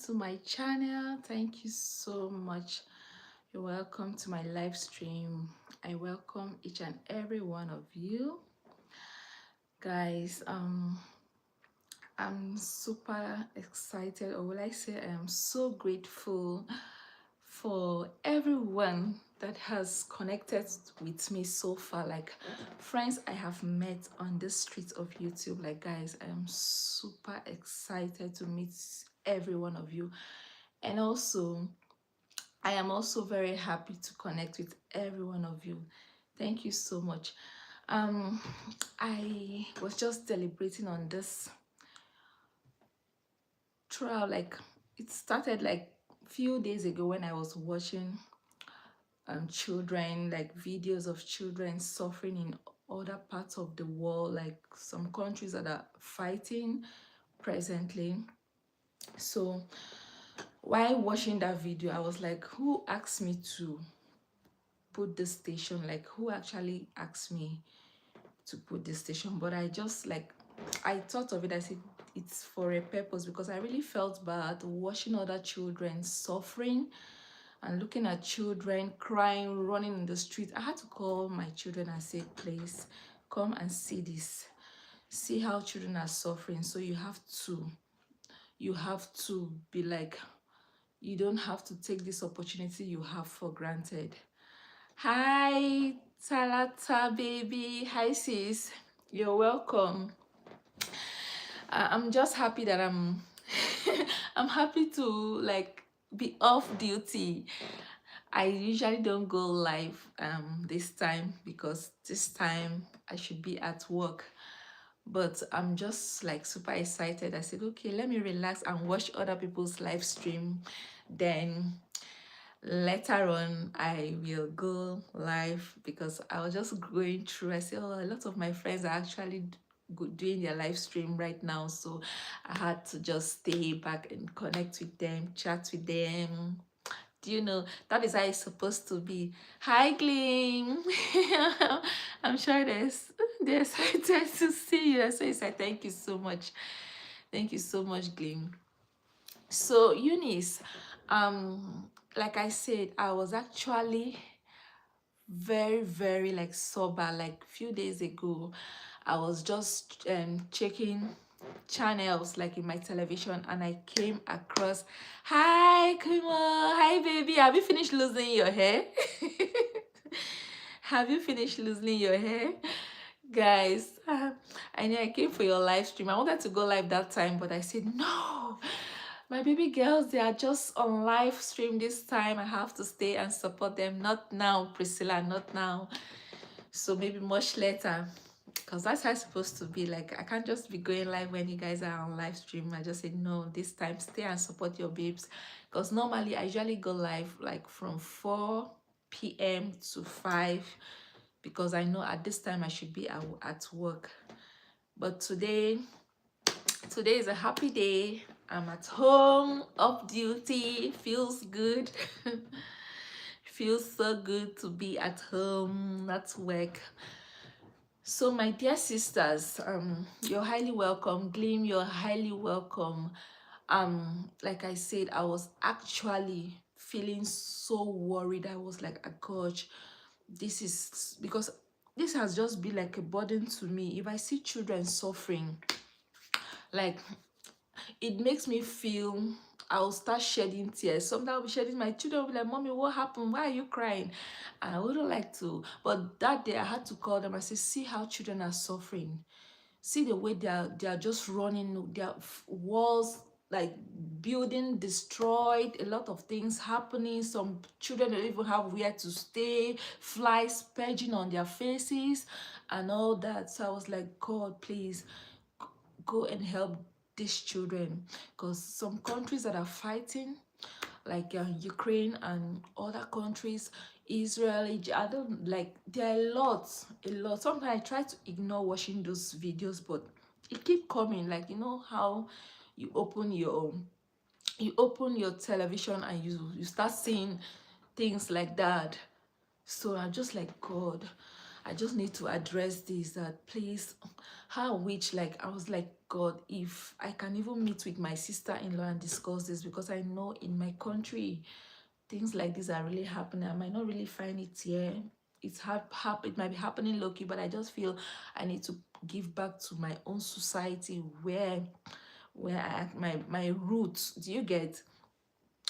to my channel. Thank you so much. You're welcome to my live stream. I welcome each and every one of you guys. I'm super excited, or will I say I am so grateful for everyone that has connected with me so far, like friends I have met on the streets of YouTube. Like, guys, I am super excited to meet every one of you, and also I am also very happy to connect with every one of you. Thank you so much. um I was just deliberating on this throughout, like it started like few days ago when I was watching children, like videos of children suffering in other parts of the world, like some countries that are fighting presently. So while watching that video, I was like, who asked me to put this station? Like, who actually asked me to put this station? But I just like, I thought of it, I said it's for a purpose, because I really felt bad watching other children suffering and looking at children crying, running in the street. I had to call my children and say, please come and see this, see how children are suffering. So you have to be like, you don't have to take this opportunity you have for granted. Hi Talata baby, hi sis, you're welcome. I'm just happy that I'm happy to like be off duty. I usually don't go live this time, because this time I should be at work. But I'm just like super excited. I said, okay, let me relax and watch other people's live stream. Then later on I will go live, because I was just going through. I said, oh, a lot of my friends are actually doing their live stream right now, so I had to just stay back and connect with them, chat with them. Do you know that is how it's supposed to be? Hi Gleam. I'm sure they're excited to see you. So I thank you so much. Thank you so much, Gleam. So Eunice, like I said, I was actually very like sober. Like few days ago, I was just checking channels like in my television, and I came across, hi Kumo, hi baby, have you finished losing your hair? Have you finished losing your hair? Guys, I know I came for your live stream. I wanted to go live that time, but I said no, my baby girls, they are just on live stream this time. I have to stay and support them. Not now, Priscilla, not now. So maybe much later, because that's how it's supposed to be. Like, I can't just be going live when you guys are on live stream. I just said no, this time stay and support your babes, because normally I usually go live like from 4 p.m. to 5, because I know at this time I should be at work. But today is a happy day. I'm at home, off duty, feels good. Feels so good to be at home, not work. So my dear sisters, you're highly welcome. Gleam, you're highly welcome. Like I said, I was actually feeling so worried. I was like, oh gosh, this is because this has just been like a burden to me. If I see children suffering, like, it makes me feel, I'll start shedding tears. Sometimes I'll be shedding, my children will be like, mommy, what happened? Why are you crying? And I wouldn't like to. But that day I had to call them. I said, see how children are suffering. See the way they are just running, their walls, like building destroyed, a lot of things happening. Some children don't even have where to stay, flies perching on their faces and all that. So I was like, God, please go and help these children, because some countries that are fighting, like Ukraine and other countries, Israel, I don't like, there are a lot. Sometimes I try to ignore watching those videos, but it keep coming. Like, you know how you open your television and you start seeing things like that. So I'm just like, God. I just need to address this, that please, how which, like, I was like, God, if I can even meet with my sister-in-law and discuss this, because I know in my country things like this are really happening. I might not really find it here. It might be happening low-key, but I just feel I need to give back to my own society where my roots. Do you get?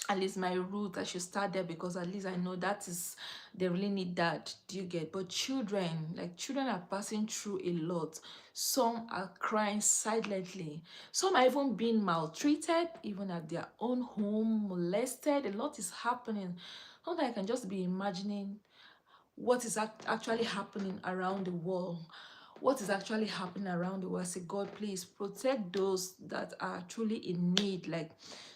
At least my root, I should start there, because at least I know that is, they really need that. Do you get? But children, like, children are passing through a lot. Some are crying silently, some are even being maltreated even at their own home, molested. A lot is happening. Sometimes I can just be imagining what is actually happening around the world. What is actually happening around the world. I say, God, please protect those that are truly in need. Like,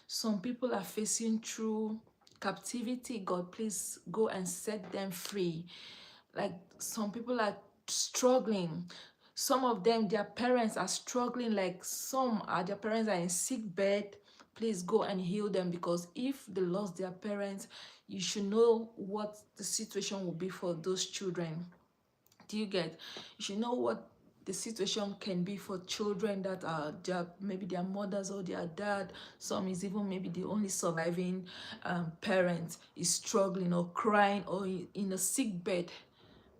some people are facing through captivity. God, please go and set them free. Like, some people are struggling. Some of them, their parents are struggling. Like, their parents are in sick bed. Please go and heal them, because if they lost their parents, you should know what the situation will be for those children. Do you get? You should know what the situation can be for children that are maybe their mothers or their dad. Some is even maybe the only surviving parent is struggling or crying or in a sick bed.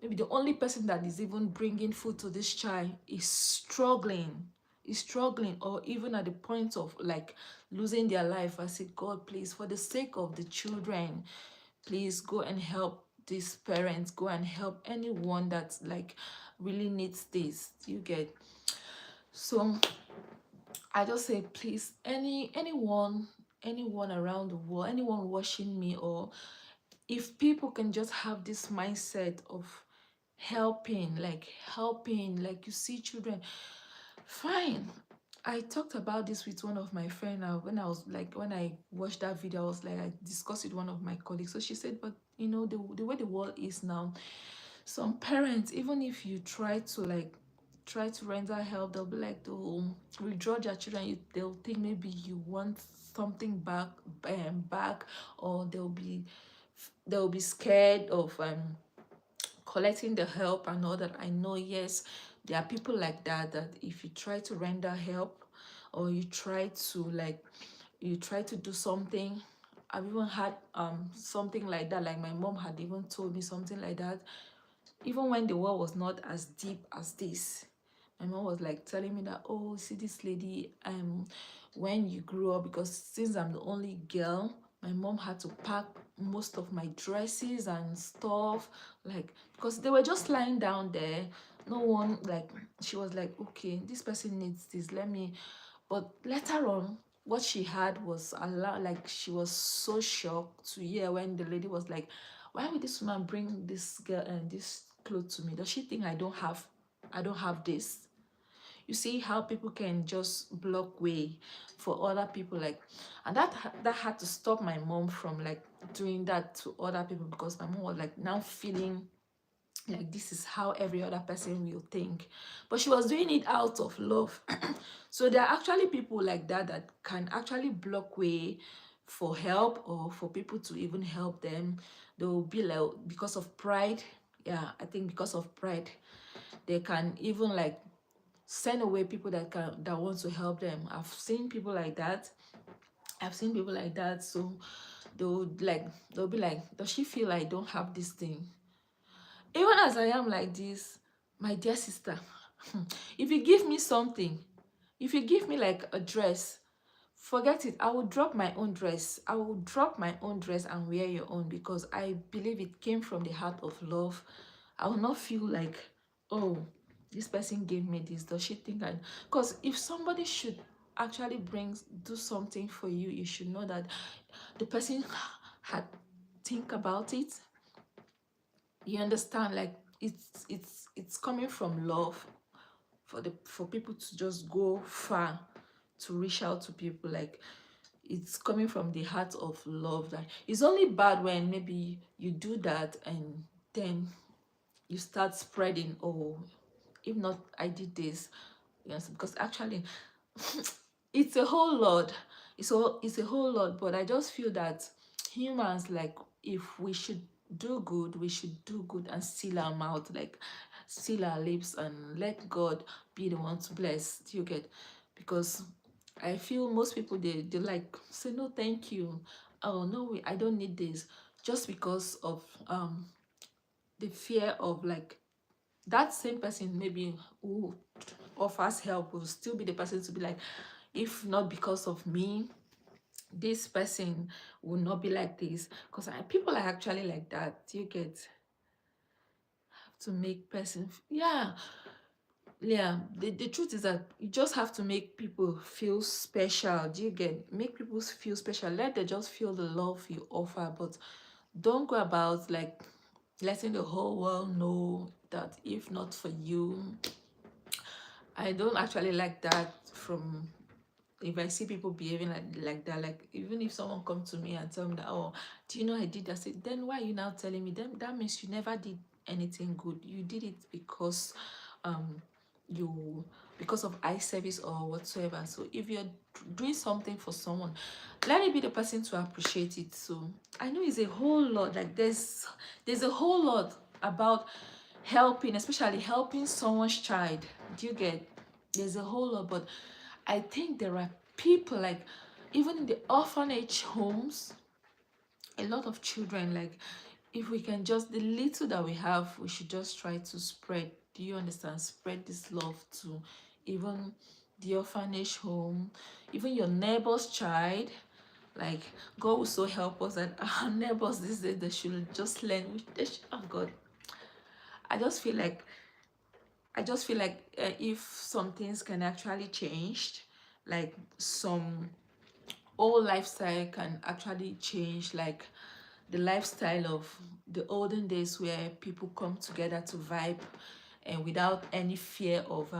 Maybe the only person that is even bringing food to this child is struggling, or even at the point of like losing their life. I say, God, please, for the sake of the children, please go and help these parents. Go and help anyone that like really needs this. You get? So I just say, please, anyone around the world, anyone watching me, or if people can just have this mindset of helping, like, you see children, fine. I talked about this with one of my friends when I watched that video. I was like, I discussed with one of my colleagues. So she said, but the way the world is now, some parents, even if you try to render help, they'll be like, they'll withdraw their children. They'll think maybe you want something back, or they'll be scared of collecting the help and all that. I know, yes, there are people like that, that if you try to render help, or you try to do something. I've even had something like that. Like, my mom had even told me something like that, even when the war was not as deep as this. My mom was like telling me that, oh, see this lady, when you grew up, because since I'm the only girl, my mom had to pack most of my dresses and stuff, like, because they were just lying down there. No one, like, she was like, okay, this person needs this, let me. But later on, what she had was a lot. Like, she was so shocked to hear when the lady was like, why would this woman bring this girl and this clothes to me? Does she think I don't have this? You see how people can just block way for other people, like, and that had to stop my mom from like doing that to other people, because my mom was like now feeling like this is how every other person will think, but she was doing it out of love. So there are actually people like that that can actually block way for help, or for people to even help them. They will be like, because of pride. Yeah, I think because of pride, they can even like send away people that want to help them. I've seen people like that. So they'll be like, does she feel I don't have this thing? Even as I am like this, my dear sister, if you give me something, if you give me like a dress, forget it. I will drop my own dress. I will drop my own dress and wear your own, because I believe it came from the heart of love. I will not feel like, oh, this person gave me this. Does she think I? Because if somebody should actually do something for you, you should know that the person had think about it. You understand? Like, it's coming from love, for people to just go far to reach out to people. Like, it's coming from the heart of love. Like, it's only bad when maybe you do that and then you start spreading, oh, if not I did this. Yes, because actually it's a whole lot. It's a whole lot. But I just feel that humans, like, if we should do good, we should do good and seal our mouth. Like, seal our lips and let God be the one to bless. Do you get? Because I feel most people, they like say no thank you, oh no way, I don't need this, just because of the fear of like that same person maybe who offers help will still be the person to be like, if not because of me, this person will not be like this. Because people are actually like that. You get, to make person, yeah, yeah, the truth is that you just have to make people feel special. Do you get? Make people feel special, let them just feel the love you offer, but don't go about like letting the whole world know that if not for you. I don't actually like that from, if I see people behaving like that, like even if someone come to me and tell me that, oh, do you know I did that? I say, then why are you now telling me? Then that means you never did anything good. You did it because um you, because of eye service or whatsoever. So if you're doing something for someone, let it be the person to appreciate it. So I know it's a whole lot, like there's a whole lot about helping, especially helping someone's child. Do you get? There's a whole lot, but I think there are people like, even in the orphanage homes, a lot of children, like if we can just, the little that we have, we should just try to spread. Do you understand? Spread this love to even the orphanage home, even your neighbor's child. Like God will so help us that our neighbors these days, they should just learn, which they should, oh God, I just feel like, if some things can actually change, like some old lifestyle can actually change, like the lifestyle of the olden days where people come together to vibe and without any fear of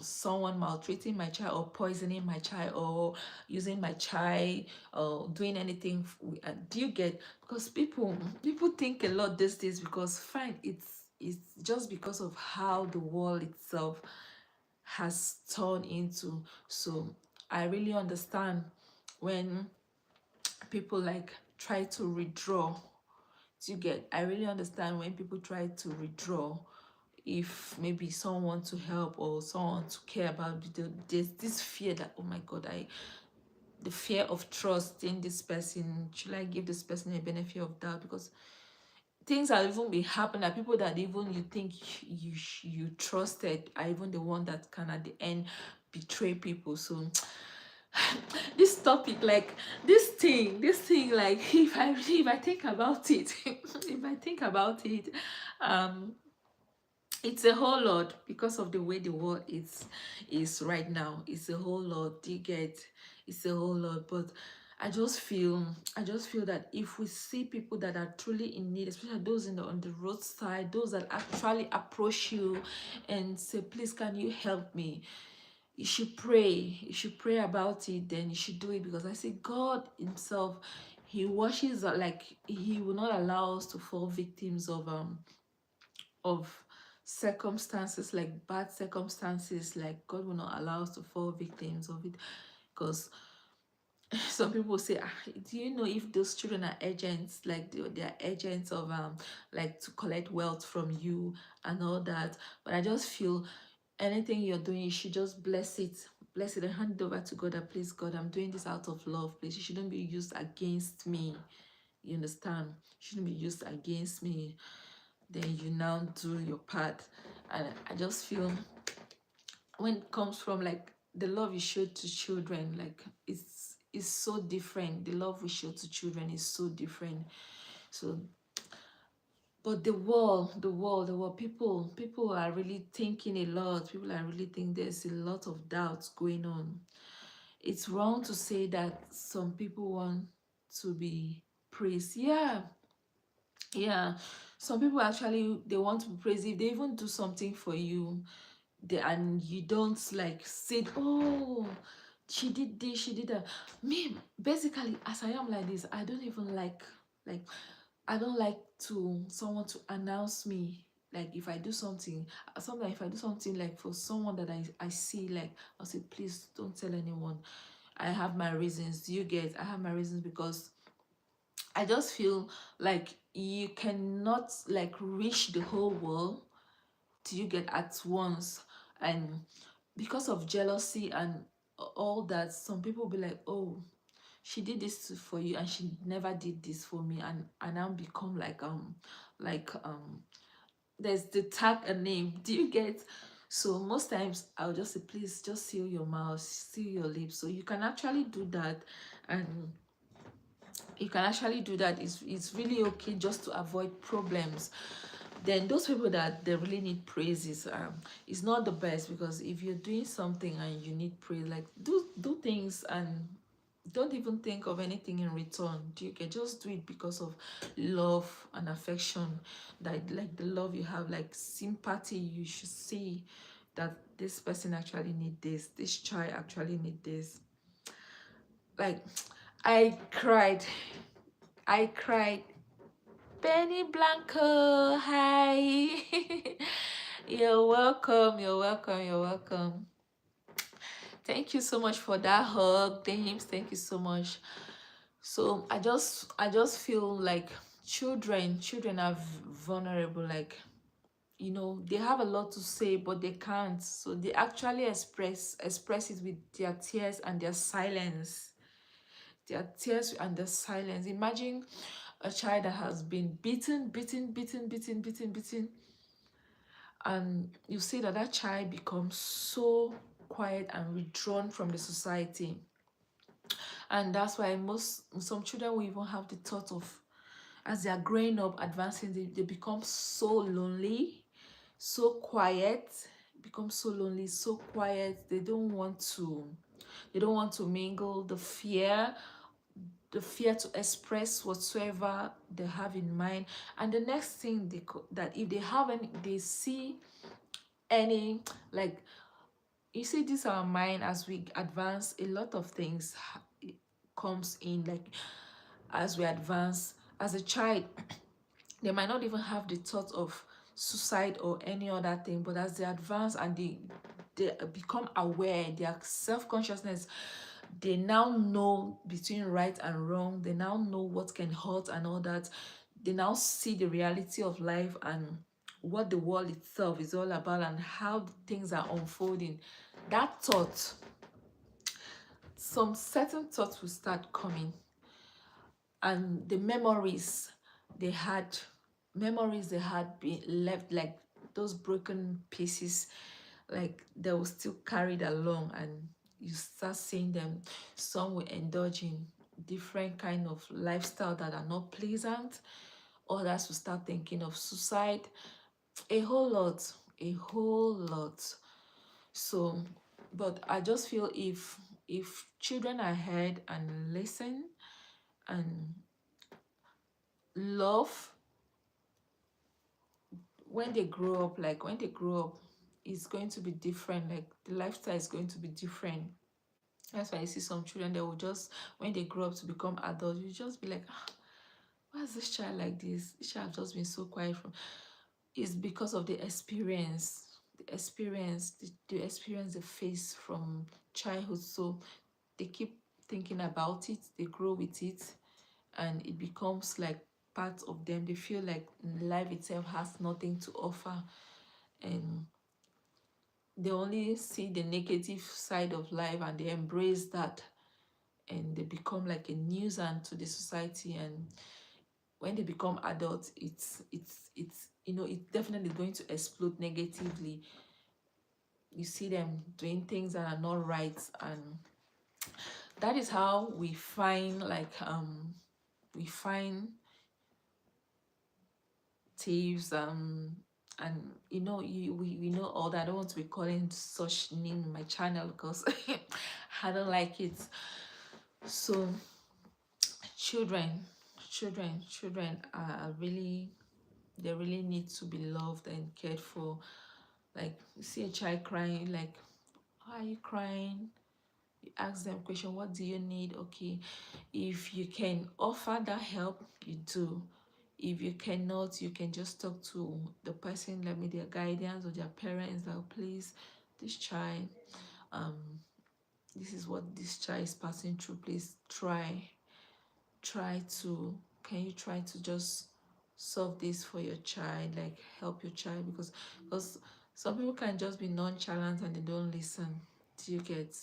someone maltreating my child or poisoning my child or using my child or doing anything. Do you get? Because people think a lot these days, because fine, it's just because of how the world itself has turned into. So I really understand when people like try to withdraw. Do you get? I really understand when people try to withdraw, if maybe someone to help or someone to care about. There's this fear that, oh my God, the fear of trust in this person. Should I give this person a benefit of doubt? Because things are even be happening that people that even you think you trusted are even the one that can at the end betray people. So this topic, like this thing, like if I think about it, if I think about it, um it's a whole lot, because of the way the world is right now. It's a whole lot. Do you get? It's a whole lot. But I just feel that if we see people that are truly in need, especially those on the roadside, those that actually approach you and say, please, can you help me? You should pray. You should pray about it. Then you should do it, because I say God Himself, He washes, like He will not allow us to fall victims of circumstances, like bad circumstances. Like God will not allow us to fall victims of it. Because some people say, do you know if those children are agents, like they are agents of like to collect wealth from you and all that. But I just feel anything you're doing, you should just bless it and hand it over to God. That, please God, I'm doing this out of love, please, it shouldn't be used against me. You understand? It shouldn't be used against me. Then you now do your part. And I just feel when it comes from like the love you show to children, like it's so different. The love we show to children is so different. So, but the world, people are really thinking a lot. People are really think there's a lot of doubts going on. It's wrong to say that some people want to be praised. Yeah, yeah. Some people actually, they want to be praised. If they even do something for you, and you don't like say, oh, she did this, she did that. Me, basically, as I am like this, I don't even like I don't like to someone to announce me. Like if I do something, sometimes if I do something like for someone that I see, like I'll say, please don't tell anyone. I have my reasons. Do you get? I have my reasons, because I just feel like you cannot like reach the whole world, do you get, at once. And because of jealousy and all that, some people be like, oh, she did this for you and she never did this for me, and I now become like there's the tag a name, do you get? So most times I'll just say, please just seal your mouth, seal your lips. So you can actually do that, and you can actually do that. It's really okay just to avoid problems. Then those people that they really need praises, it's not the best, because if you're doing something and you need praise, like do things and don't even think of anything in return. You can just do it because of love and affection, that like the love you have, like sympathy. You should see that this person actually need this child actually need this. Like I cried. Benny Blanco, hi. You're welcome, you're welcome, you're welcome. Thank you so much for that hug, James. Thank you so much. So I just feel like children are vulnerable. Like, they have a lot to say, but they can't. So they actually express it with their tears and their silence. Their tears and their silence. Imagine a child that has been beaten, and you see that that child becomes so quiet and withdrawn from the society. And that's why some children will even have the thought of, as they are growing up, advancing, they become so lonely, so quiet, become so lonely, so quiet. They don't want to mingle. The fear to express whatsoever they have in mind. And the next thing that if they have any, they see any, like, you see, this our mind, as we advance, a lot of things comes in, like, as we advance. As a child, they might not even have the thought of suicide or any other thing, but as they advance and they become aware, their self-consciousness, they now know between right and wrong. They now know what can hurt and all that. They now see the reality of life and what the world itself is all about and how things are unfolding. That thought, some certain thoughts will start coming, and the memories they had been left, like those broken pieces, like they will still carried along, and you start seeing them. Some will indulge in different kind of lifestyle that are not pleasant. Others will start thinking of suicide. A whole lot. So, but I just feel, if children are heard and listen and love, when they grow up, it's going to be different. Like, the lifestyle is going to be different. That's why you see some children, they will just, when they grow up to become adults, you just be like, why is this child like this? This child has just been so quiet from. It's because of the experience they face from childhood. So they keep thinking about it, they grow with it, and it becomes like part of them. They feel like life itself has nothing to offer, and they only see the negative side of life, and they embrace that, and they become like a nuisance to the society. And when they become adults, it's definitely going to explode negatively. You see them doing things that are not right, and that is how we find thieves, and we know all that. I don't want to be calling such name in my channel, because I don't like it. So children children are really, they really need to be loved and cared for. Like, you see a child crying, like, why are you crying? You ask them question, what do you need? Okay, if you can offer that help, you do. If you cannot, you can just talk to the person, let me their guidance or their parents, that, please, this child, um this is what this child is passing through. Please try to, can you try to just solve this for your child, like help your child, because some people can just be nonchalant and they don't listen. Do you get?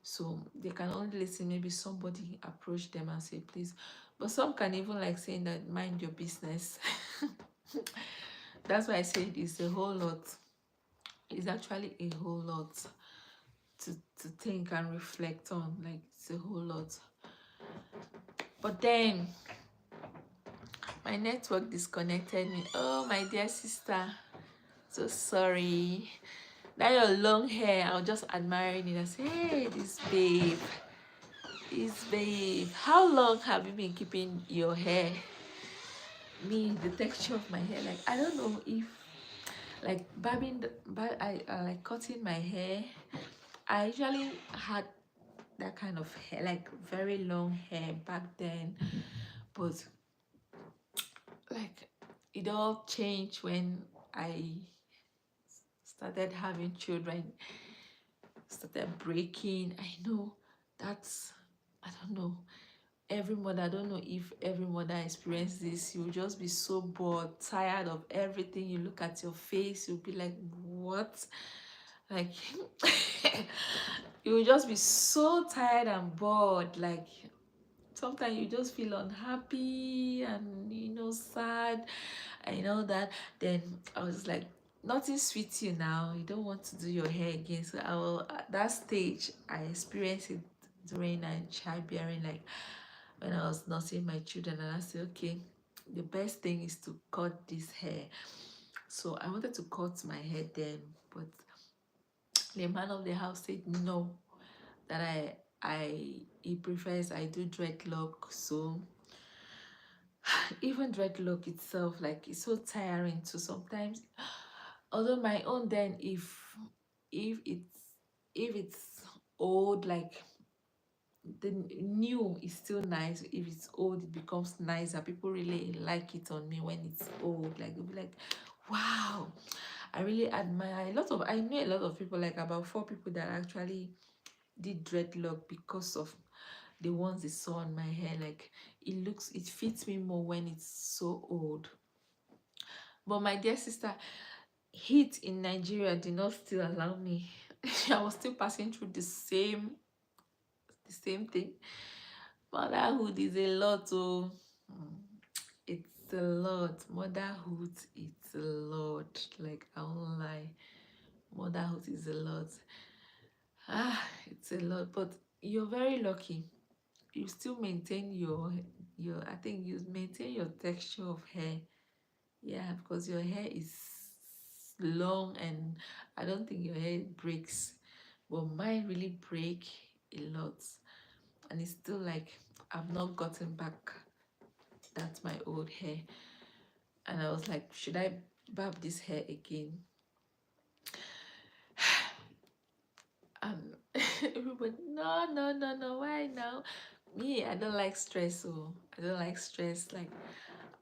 So they can only listen, maybe somebody approach them and say please, but some can even like saying that mind your business. That's why I say it's a whole lot. It's actually a whole lot to think and reflect on. Like it's a whole lot. But then my network disconnected me. Oh, my dear sister, so sorry. That your long hair, I was just admiring it. I say, hey, this babe, how long have you been keeping your hair? Me, the texture of my hair, like I don't know if like I like cutting my hair. I usually had that kind of hair, like very long hair back then, but like it all changed when I started having children, started breaking. I know that's, I don't know, every mother, I don't know if every mother experiences this. You'll just be so bored, tired of everything. You look at your face, you'll be like, what? Like you will just be so tired and bored. Like sometimes you just feel unhappy and sad and all that. Then I was like, nothing sweets you now, you don't want to do your hair again. So I will, at that stage I experienced it during childbearing, like when I was nursing my children, and I said, okay, the best thing is to cut this hair. So I wanted to cut my hair then, but the man of the house said no, that he prefers I do dreadlock. So even dreadlock itself, like it's so tiring too sometimes. Although my own then, if it's if it's old, like the new is still nice. If it's old, it becomes nicer. People really like it on me when it's old. Like they'll be like, wow, I really admire a lot of, I know a lot of people, like about 4 people that actually did dreadlock because of the ones they saw on my hair. Like it fits me more when it's so old. But my dear sister, heat in Nigeria did not still allow me. I was still passing through the same thing. Motherhood is a lot. Oh, it's a lot. Motherhood, it's a lot. Like I won't lie, motherhood is a lot. It's a lot. But you're very lucky. You still maintain your. I think you maintain your texture of hair. Yeah, because your hair is long, and I don't think your hair breaks. But mine really break a lot, and it's still like I've not gotten back that's my old hair. And I was like, should I barb this hair again? Everybody, no, no, no, no, why now? Me, I don't like stress. So I don't like stress. Like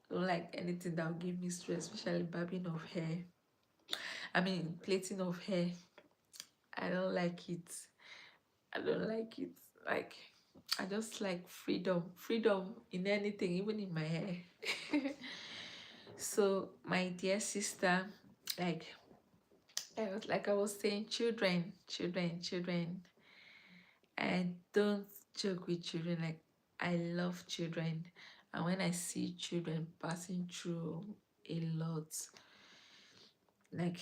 I don't like anything that will give me stress, especially barbing of hair. I mean plaiting of hair. I don't like it. I don't like it. Like I just like freedom in anything, even in my hair. So my dear sister, like I was saying, children. I don't joke with children. Like I love children, and when I see children passing through a lot, like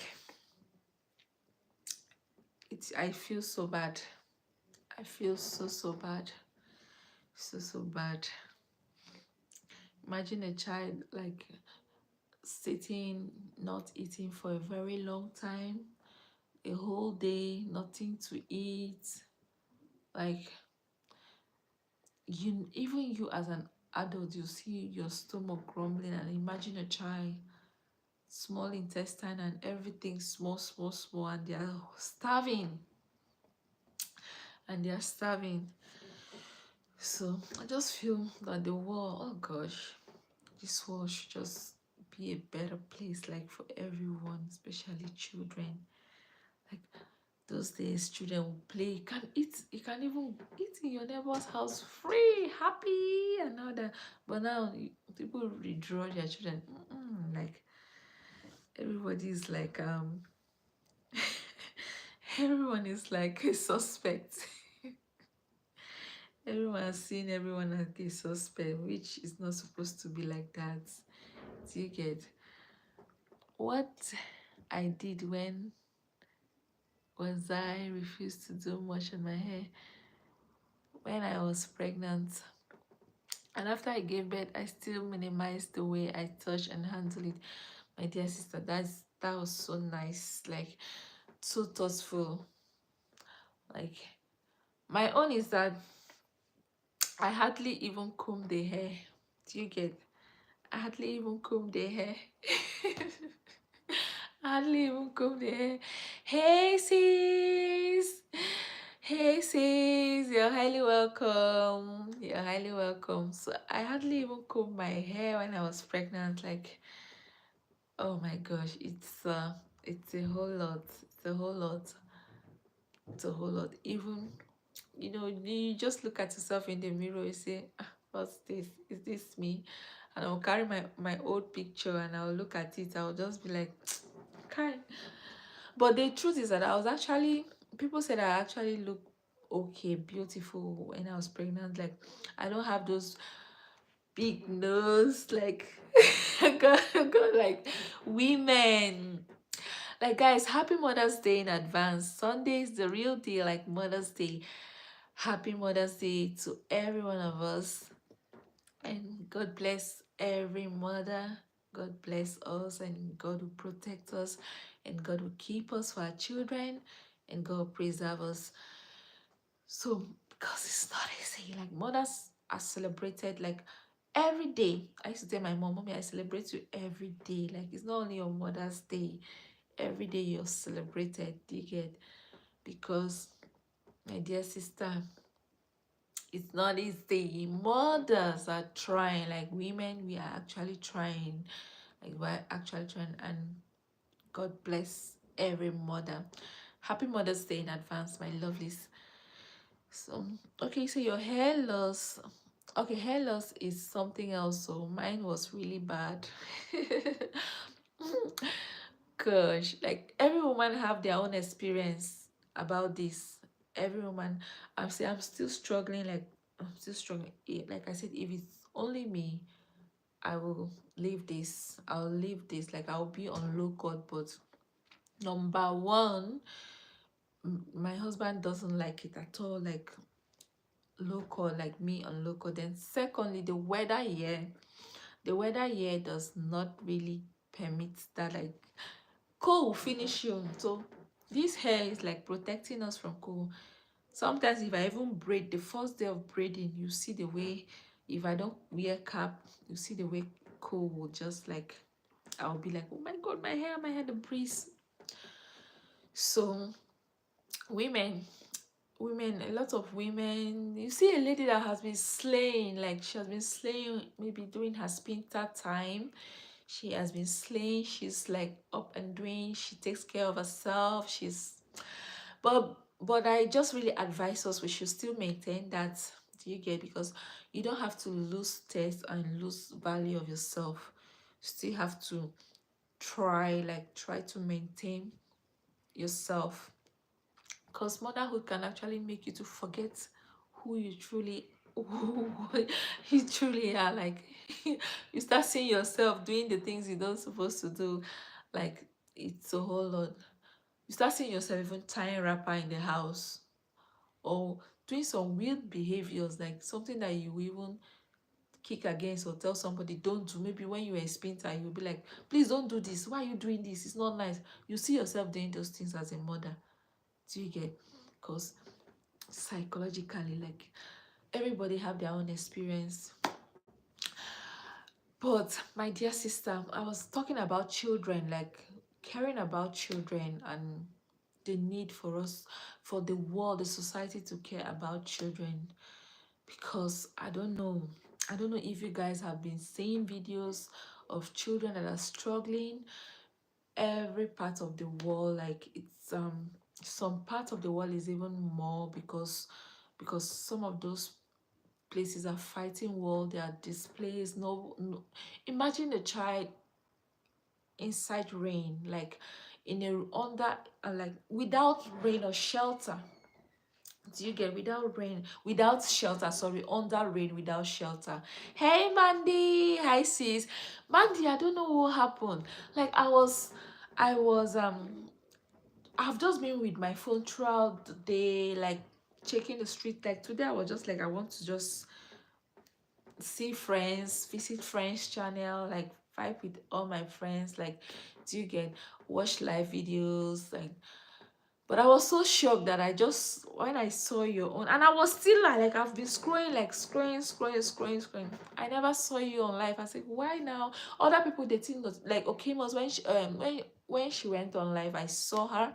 I feel so bad. I feel so bad, so bad. Imagine a child like sitting, not eating for a very long time, a whole day, nothing to eat. Like even you as an adult, you see your stomach grumbling, and imagine a child, small intestine and everything small, and they are starving. So I just feel that the world, oh gosh, this world should just be a better place, like for everyone, especially children. Like Those days children will play, you can eat, you can even eat in your neighbor's house free, happy and all that. But now people withdraw their children. Like everybody is like everyone is like a suspect. Everyone has seen everyone as a suspect, which is not supposed to be like that. Do you get what I did when was I refused to do much on my hair when I was pregnant? And after I gave birth, I still minimized the way I touch and handle it. My dear sister, that was so nice, like so thoughtful. Like my own is that I hardly even comb the hair. Do you get? I hardly even comb the hair. I hardly even comb the hair. Hey sis! Hey sis! You're highly welcome. You're highly welcome. So I hardly even comb my hair when I was pregnant. Like, oh my gosh, it's a whole lot. It's a whole lot. It's a whole lot. Even you just look at yourself in the mirror, you say, what's this? Is this me? And I'll carry my old picture and I'll look at it. I'll just be like, kind. But the truth is that I was actually, people said I actually look okay, beautiful when I was pregnant. Like, I don't have those big nose, like, I got like women. Like, guys, happy Mother's Day in advance. Sunday is the real deal, like Mother's Day. Happy Mother's Day to every one of us. And God bless every mother. God bless us, and God will protect us, and God will keep us for our children, and God will preserve us. So, because it's not easy, like mothers are celebrated like every day. I used to tell my mom, Mommy, I celebrate you every day. Like, it's not only on Mother's Day, every day you're celebrated. Do you get? Because, my dear sister, it's not easy. Mothers are trying. Like, women, we are actually trying. Like, we're actually trying. And God bless every mother. Happy Mother's Day in advance, my lovelies. So, okay, so your hair loss. Okay, hair loss is something else. So mine was really bad. Gosh, like every woman have their own experience about this. Every woman, I'm still struggling. Like, I'm still struggling. Like I said, if it's only me, I will leave this. I'll leave this. Like, I'll be on low cut. But number one, my husband doesn't like it at all. Like, local, like me on local. Then secondly, the weather here does not really permit that. Like, cold will finish you. So this hair is like protecting us from cold. Sometimes if I even braid, the first day of braiding, you see the way, if I don't wear cap, you see the way cold will just like, I'll be like, oh my god, my hair, the breeze. So women, a lot of women, you see a lady that has been slaying, like she has been slaying maybe during her spinter time. She has been slaying, she's like up and doing, she takes care of herself, but I just really advise us, we should still maintain that. Do you get? Because you don't have to lose taste and lose value of yourself. You still have to try to maintain yourself, because motherhood can actually make you to forget who you truly who you truly are. Like, you start seeing yourself doing the things you don't supposed to do. Like, it's a whole lot. You start seeing yourself even tying wrapper in the house, or doing some weird behaviors, like something that you even kick against or tell somebody don't do. Maybe when you were a spinter, you'll be like, please don't do this, why are you doing this, it's not nice. You see yourself doing those things as a mother. Do you get? Because psychologically, like, everybody have their own experience. But my dear sister, I was talking about children, like caring about children, and the need for us, for the world, the society to care about children. Because I don't know if you guys have been seeing videos of children that are struggling every part of the world. Like, some part of the world is even more, because some of those places are fighting war, there are displays, no, imagine a child inside rain, like in a under like without rain or shelter. Do you get? Without rain, without shelter, sorry, under rain, without shelter. Hey Mandy, hi sis. Mandy, I don't know what happened. Like I was I've just been with my phone throughout the day, like checking the street. Like today I was just like, I want to just see friends, visit friends channel, like vibe with all my friends, like do you get, watch live videos, like. But I was so shocked that I just, when I saw your own, and I was still like I've been scrolling, like scrolling. I never saw you on live. I said, why now? Other people they think that, like, okay, was when she when she went on live, I saw her.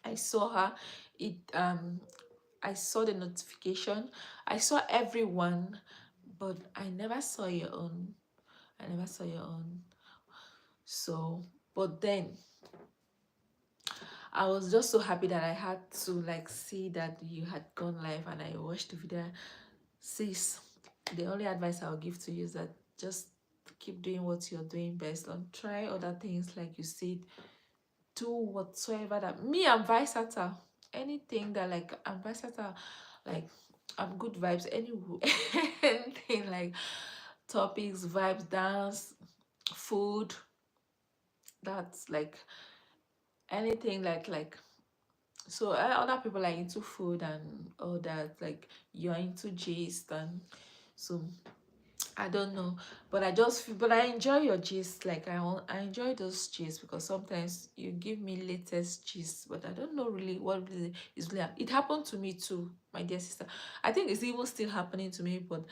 I saw her. It I saw the notification. I saw everyone, but I never saw your own. I never saw your own. So, but then I was just so happy that I had to like see that you had gone live, and I watched the video. Sis, the only advice I'll give to you is that just keep doing what you're doing best. Don't try other things, like you said. Do whatsoever that me, I'm versatile. Anything that, like, I'm versatile, like I'm good vibes any anything, like topics, vibes, dance, food, that's like anything, like so other people are into food and all that, like you're into gist, and so I don't know, but I just feel, but I enjoy your gist. Like I enjoy those gists, because sometimes you give me latest gist, but I don't know really what really is really. It happened to me too, my dear sister. I think it's even still happening to me, but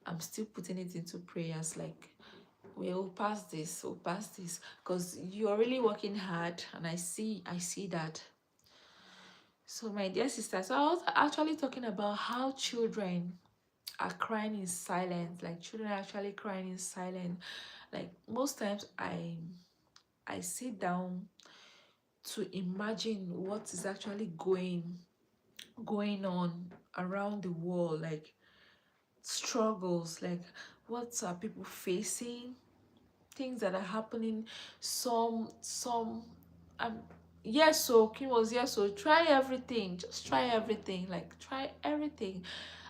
I'm still putting it into prayers. Like we'll pass this, we'll pass this, because you are really working hard, and I see that. So my dear sister, so I was actually talking about how children are crying in silence, like children are actually crying in silence. Like most times I sit down to imagine what is actually going on around the world, like struggles, like what are people facing, things that are happening. Some um yes, so Kim was, yes, so try everything, just try everything, like try everything,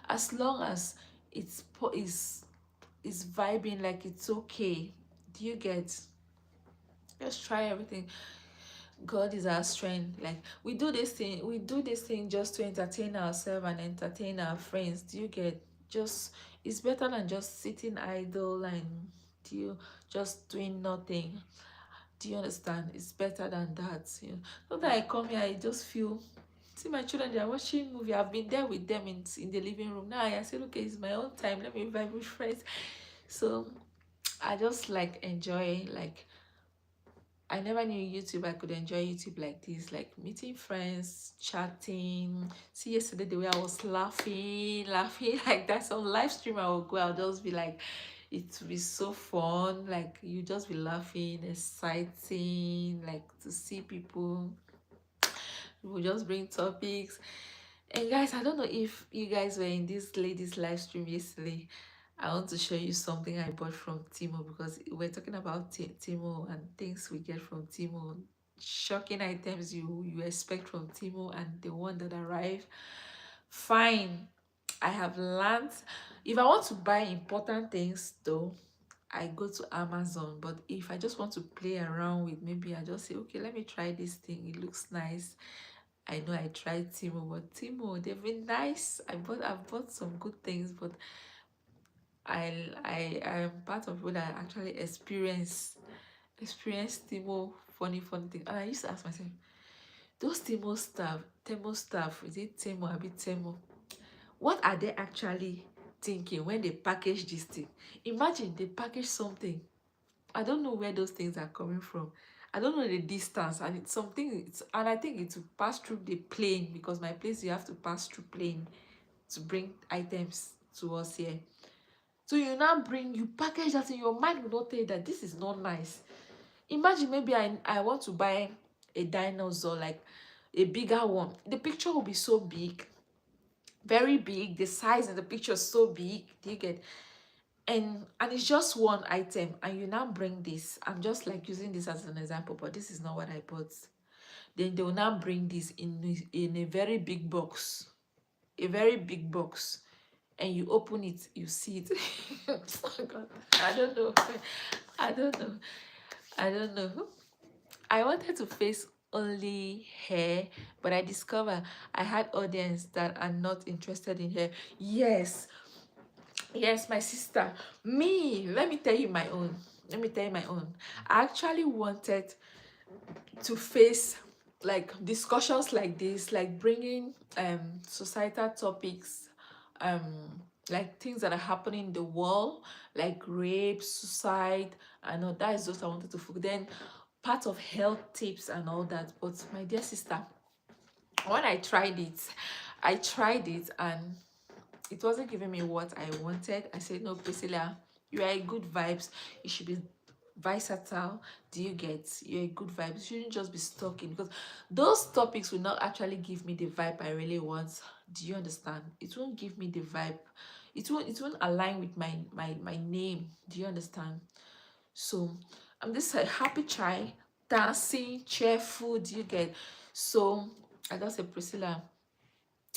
as long as is vibing, like it's okay. Do you get? Just try everything. God is our strength. Like we do this thing just to entertain ourselves and entertain our friends. Do you get? Just, it's better than just sitting idle and, do you, just doing nothing. Do you understand? It's better than that. You know, not that I come here, I just feel, see my children, they are watching movie. I've been there with them in the living room. Now I said, okay, it's my own time. Let me vibe with friends. So I just like enjoy, like I never knew YouTube. I could enjoy YouTube like this, like meeting friends, chatting. See, yesterday the way I was laughing like that. On live stream, I will go. I'll just be like, it will be so fun. Like you just be laughing, exciting. Like to see people. We'll just bring topics. And guys, I don't know if you guys were in this lady's live stream yesterday. I want to show you something I bought from Timo, because we're talking about Timo and things we get from Timo. Shocking items you expect from Timo and the one that arrived. Fine. I have learned, if I want to buy important things though, I go to Amazon. But if I just want to play around with, maybe I just say, okay, let me try this thing. It looks nice. I know I tried Timo, but Timo, they've been nice. I've bought some good things, but I am part of people that actually experience Timo funny thing. And I used to ask myself, those Timo staff, is it Timo, a bit Timo? What are they actually thinking when they package this thing? Imagine they package something. I don't know where those things are coming from. I don't know the distance, and it's something. And I think it will pass through the plane, because my place you have to pass through plane to bring items to us here. So you package that in your mind will not tell you that this is not nice. Imagine maybe I want to buy a dinosaur, like a bigger one, the picture will be so big, very big. The size in the picture is so big. Do you get? And it's just one item, and you now bring this. I'm just like using this as an example, but this is not what I bought. Then they will now bring this in a very big box, a very big box, and you open it, you see it. Oh God, I don't know. I don't know. I don't know. I wanted to face only hair, but I discovered I had audience that are not interested in hair. Yes, yes, my sister. Me, let me tell you my own. Let me tell you my own. I actually wanted to face like discussions like this, like bringing societal topics, like things that are happening in the world, like rape, suicide. I know that is what I wanted to focus. Then part of health tips and all that. But my dear sister, when I tried it and it wasn't giving me what I wanted. I said, no, Priscilla, you are a good vibes. You should be versatile. Do you get? You're a good vibe. You shouldn't just be stuck in, because those topics will not actually give me the vibe I really want. Do you understand? It won't give me the vibe. It won't align with my name. Do you understand? So I'm just a happy child, dancing, cheerful. Do you get? So I just said, Priscilla,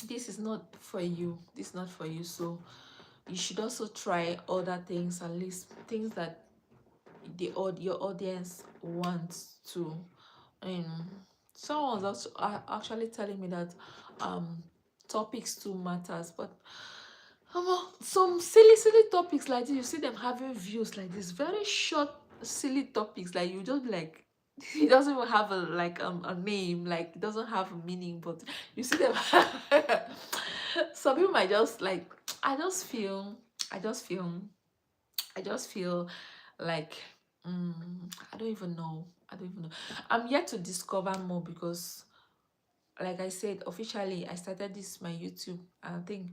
this is not for you. This is not for you. So you should also try other things, at least things that your audience wants to. And someone was also actually telling me that topics too matters, but some silly topics like this, you see them having views like this, very short silly topics, like you just be like, it doesn't even have a name, like it doesn't have a meaning, but you see them. Some people might just like, i just feel i just feel I just feel like, I don't even know. I'm yet to discover more, because like I said, officially I started this my YouTube, I think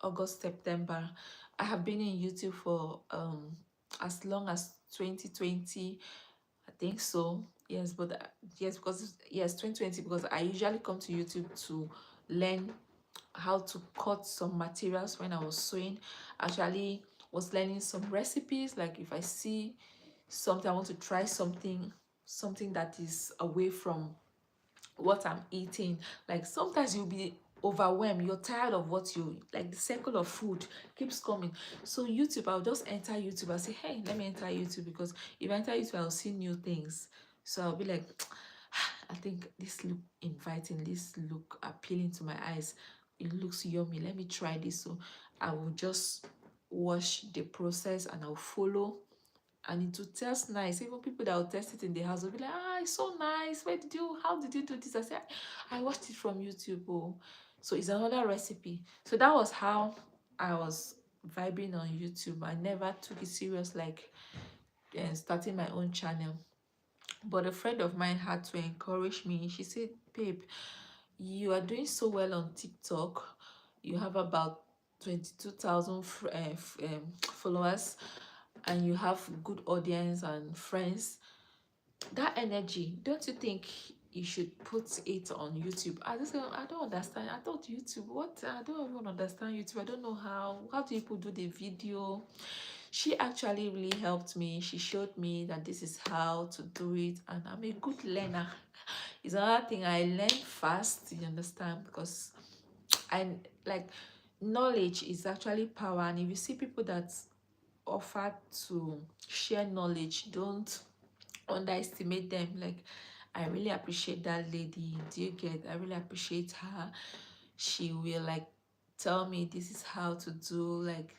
August, September. I have been in YouTube for as long as 2020, I think so. Yes, but yes, because yes, 2020, because I usually come to YouTube to learn how to cut some materials when I was sewing. Actually was learning some recipes, like if I see something, I want to try something that is away from what I'm eating. Like sometimes you'll be overwhelmed, you're tired of what you like, the circle of food keeps coming. So YouTube, I'll just enter YouTube. I'll say, hey, let me enter YouTube, because if I enter YouTube, I'll see new things. So I'll be like, I think this look inviting, this look appealing to my eyes, it looks yummy, let me try this. So I will just watch the process and I'll follow, and it will taste nice. Even people that will test it in the house will be like, it's so nice. How did you do this? I said, I watched it from YouTube. Oh. So it's another recipe. So that was how I was vibing on YouTube. I never took it serious, like starting my own channel. But a friend of mine had to encourage me. She said, babe, you are doing so well on TikTok. You have about 22,000 followers, and you have good audience and friends. That energy, don't you think you should put it on YouTube? I just said, I don't understand. I thought YouTube, what? I don't even understand YouTube. I don't know how do people do the video. She actually really helped me. She showed me that this is how to do it, and I'm a good learner. It's another thing, I learn fast, you understand, because I like, knowledge is actually power. And if you see people that offer to share knowledge, don't underestimate them. Like, I really appreciate that lady. Do you get? I really appreciate her. She will like tell me this is how to do, like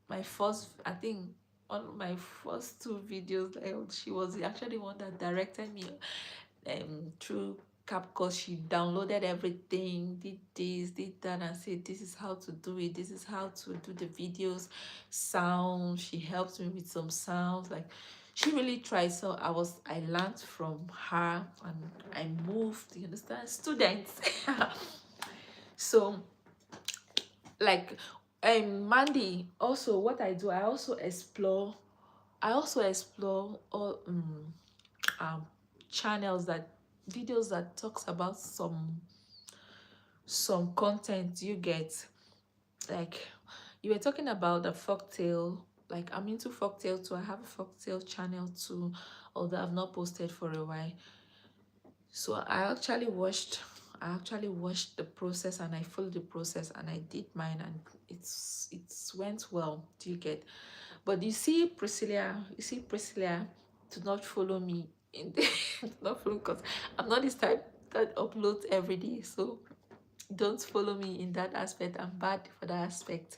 my first, I think one of my first two videos, like, she was actually one that directed me through CapCut. She downloaded everything, did this, did that, and said this is how to do it, this is how to do the videos. Sound, she helped me with some sounds, like she really tried. So I learned from her, and I moved, you understand, students. So like, Mandy, also what I do, I also explore all um channels, that videos that talks about some some content you get. Like you were talking about the folktale. Like I'm into folktale too. I have a folktale channel too, although I've not posted for a while. So I actually watched the process, and I followed the process, and I did mine, and it's went well. Do you get? But you see Priscilla, to not follow me in the not follow, because I'm not this type that uploads every day. So don't follow me in that aspect. I'm bad for that aspect.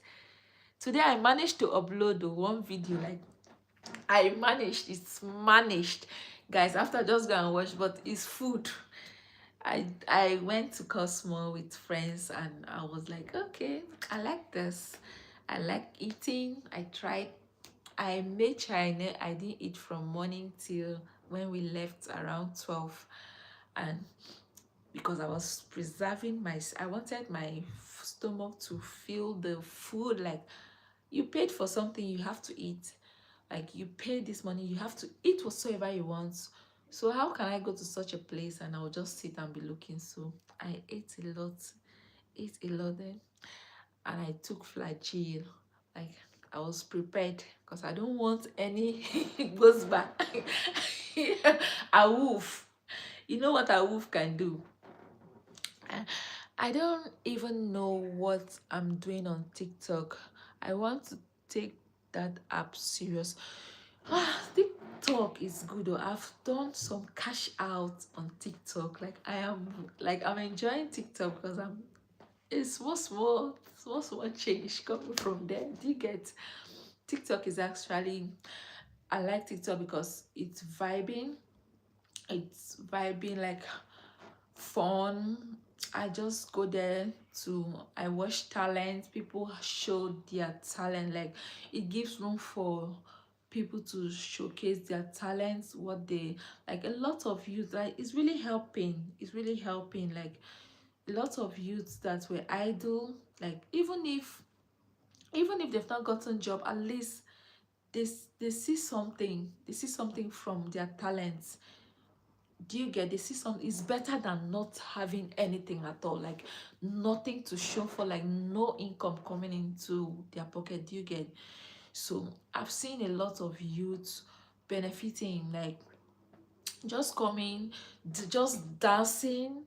Today I managed to upload the one video. Like it's managed, guys. After just go and watch, but it's food. I went to Cosmo with friends, and I was like, okay, I like this. I like eating. I made China. I didn't eat from morning till when we left around 12. And because I was preserving I wanted my stomach to feel the food. Like, you paid for something, you have to eat. Like, you pay this money, you have to eat whatsoever you want. So how can I go to such a place and I'll just sit and be looking? So I ate a lot then, and I took flagell. Like, I was prepared because I don't want any goes back. A wolf. You know what a wolf can do? I don't even know what I'm doing on TikTok. I want to take that app serious. TikTok is good though. I've done some cash out on TikTok. I'm enjoying TikTok because it's small change coming from there. Do you get? TikTok is actually, I like TikTok because it's vibing, like fun. I just go there I watch talent. People show their talent. Like, it gives room for people to showcase their talents, what they like. A lot of youth, like, it's really helping, like a lot of youths that were idle, like even if they've not gotten job, at least they see something from their talents. Do you get? They see something. It's better than not having anything at all, like nothing to show for, like no income coming into their pocket. Do you get? So I've seen a lot of youths benefiting, like just coming, just dancing.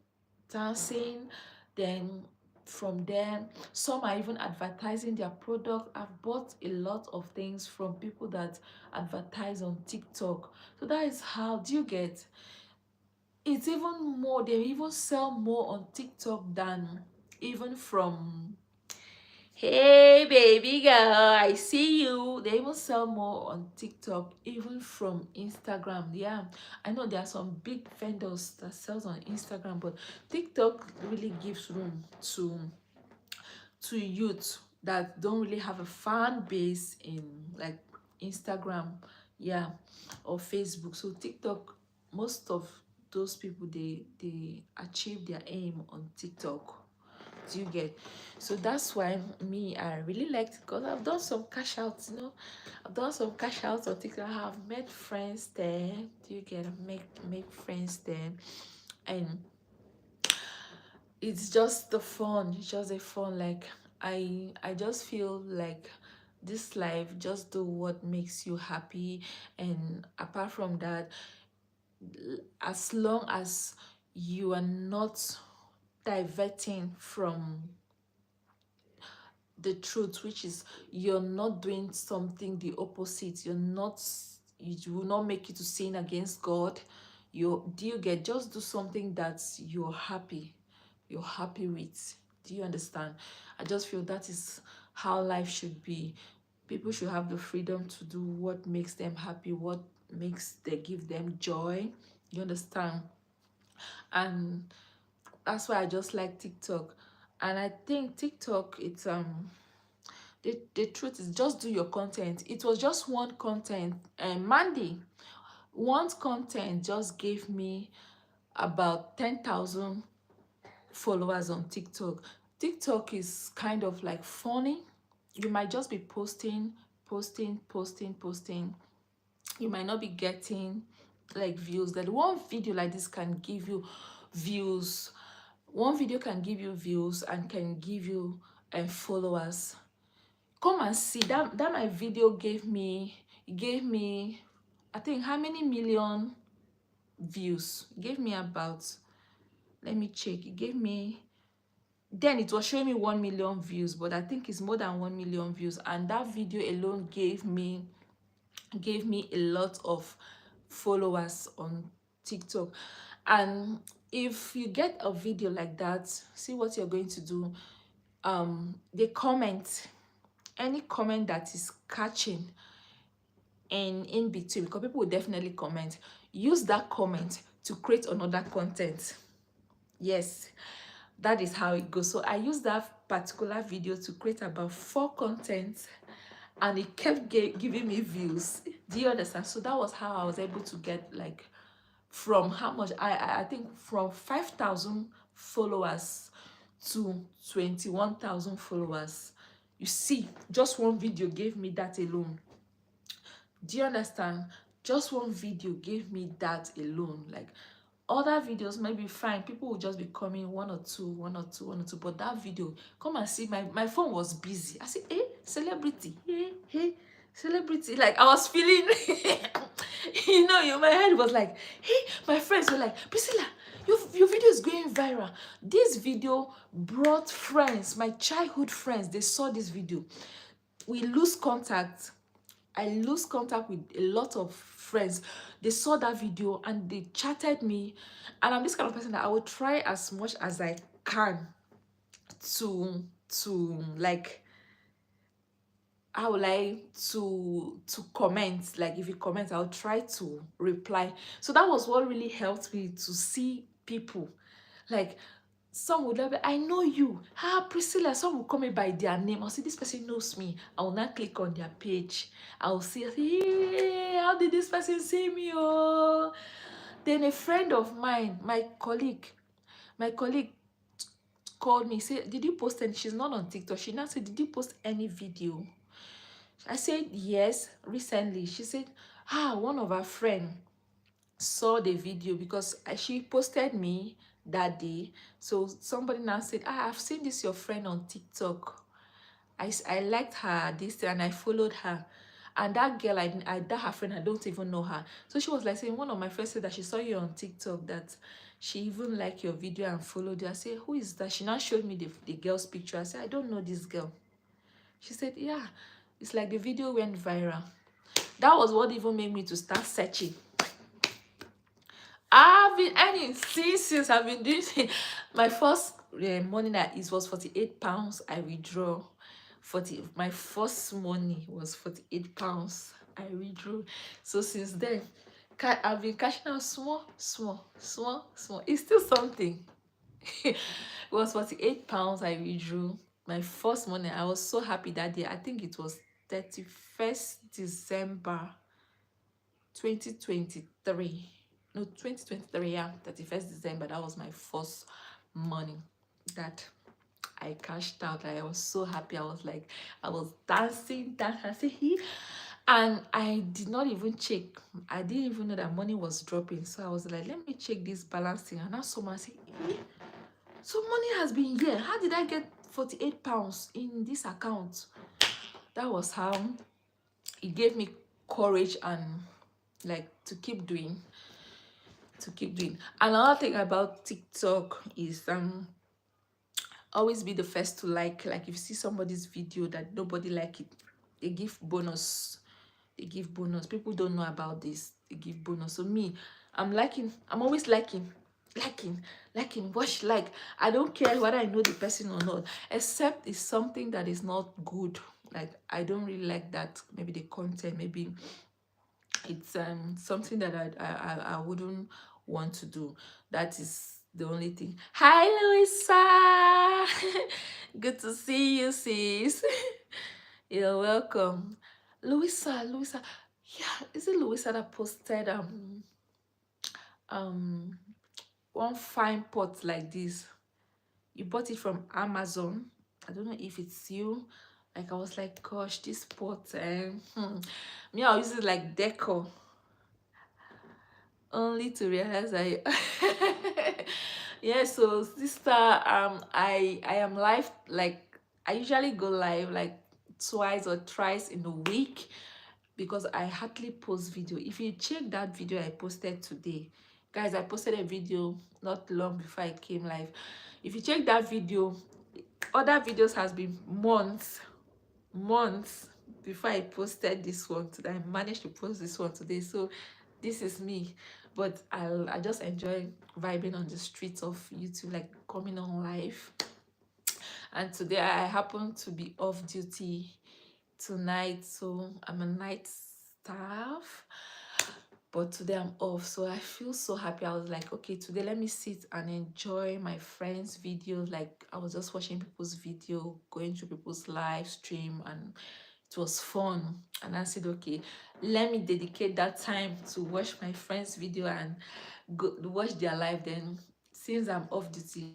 Then from there, some are even advertising their product. I've bought a lot of things from people that advertise on TikTok. So that is how. Do you get? It's even more, they even sell more on TikTok than even from, hey baby girl, I see you. They even sell more on TikTok even from Instagram. Yeah, I know there are some big vendors that sells on Instagram, but TikTok really gives room to youth that don't really have a fan base in, like, Instagram, yeah, or Facebook. So TikTok, most of those people, they achieve their aim on TikTok. Do you get? So that's why I really liked it, because I've done some cash outs. I've done some cash outs on TikTok. I have made friends there. Do you get? Make friends there. And it's just the fun. It's just a fun. Like, I just feel like this life, just do what makes you happy. And apart from that, as long as you are not diverting from the truth, which is, you're not doing something the opposite, it will not make you to sin against God. Do you get? Just do something that you're happy with. Do you understand? I just feel that is how life should be. People should have the freedom to do what makes them happy, what give them joy. You understand? And that's why I just like TikTok. And I think TikTok, it's the truth is, just do your content. It was just one content, and Mandy, one content just gave me about 10,000 followers on TikTok. TikTok is kind of like funny. You might just be posting. You might not be getting like views. That one video like this can give you views One video can give you views and can give you followers. Come and see that my video gave me, I think, how many million views? It gave me about, let me check, it gave me, then it was showing me 1 million views, but I think it's more than 1 million views. And that video alone gave me a lot of followers on TikTok. And if you get a video like that, see what you're going to do. They comment, any comment that is catching and in between, because people will definitely comment, use that comment to create another content. Yes, that is how it goes. So I used that particular video to create about 4 contents, and it kept giving me views. Do you understand? So that was how I was able to get, like, from how much, I think from 5,000 followers to 21,000 followers. You see, just one video gave me that alone. Do you understand? Just one video gave me that alone. Like, other videos might be fine, people will just be coming one or two, but that video, come and see, my phone was busy. I said, hey, celebrity, hey, celebrity. Like, I was feeling you know, my head was like, hey, my friends were like, Priscilla, your video is going viral. This video brought friends, my childhood friends. They saw this video. We lose contact. I lose contact with a lot of friends. They saw that video and they chatted me. And I'm this kind of person that I will try as much as I can to like, I would like to comment. Like, if you comment, I'll try to reply. So that was what really helped me to see people. Like, some would like, I know you. Priscilla. Some will call me by their name. I'll see this person knows me. I will not click on their page. I'll see, hey, how did this person see me? Oh, then a friend of mine, my colleague called me, said, did you post any? She's not on TikTok. She now said, did you post any video? I said, yes, recently. She said, one of her friends saw the video because she posted me that day. So somebody now said, I've seen this your friend on TikTok. I liked her this and I followed her. And that girl, that her friend, I don't even know her. So she was like saying, one of my friends said that she saw you on TikTok, that she even liked your video and followed you. I said, who is that? She now showed me the girl's picture. I said, I don't know this girl. She said, yeah, it's like the video went viral. That was what even made me to start searching. I've been earning since I've been doing my first money that it was 48 pounds. I withdraw 40. My first money was 48 pounds. I withdrew. So since then, I've been cashing out small. It's still something. It was 48 pounds. I withdrew my first money. I was so happy that day. I think it was 31st December 2023. No, 2023, yeah, 31st December. That was my first money that I cashed out. I was so happy. I was like, I was dancing, and I did not even check. I didn't even know that money was dropping. So I was like, let me check this balancing. And now someone said, so money has been here. How did I get 48 pounds in this account? That was how it gave me courage and like to keep doing. Another thing about TikTok is always be the first to like if you see somebody's video that nobody like it, they give bonus. People don't know about this. They give bonus. So me, I'm always liking, watch, like, I don't care whether I know the person or not, except it's something that is not good. Like, I don't really like that. Maybe the content, maybe it's something that I wouldn't want to do. That is the only thing. Hi, Louisa. Good to see you, sis. You're welcome. Louisa. Yeah, is it Louisa that posted one fine pot like this? You bought it from Amazon. I don't know if it's you. Like, I was like, gosh, this pot, me, I'll use it like decor, only to realize I Yeah, so sister, I am live, like I usually go live like twice or thrice in a week because I hardly post video. If you check that video I posted today, guys, I posted a video not long before I came live. If you check that video, other videos has been months before I posted this one today. I managed to post this one today, so this is me. But I just enjoy vibing on the streets of YouTube, like coming on live. And today I happen to be off duty tonight, so I'm a night staff, but today I'm off, so I feel so happy. I was like, okay, today let me sit and enjoy my friends' videos. Like I was just watching people's video, going through people's live stream, and it was fun. And I said, okay, let me dedicate that time to watch my friends' video and go watch their live. Then since I'm off duty,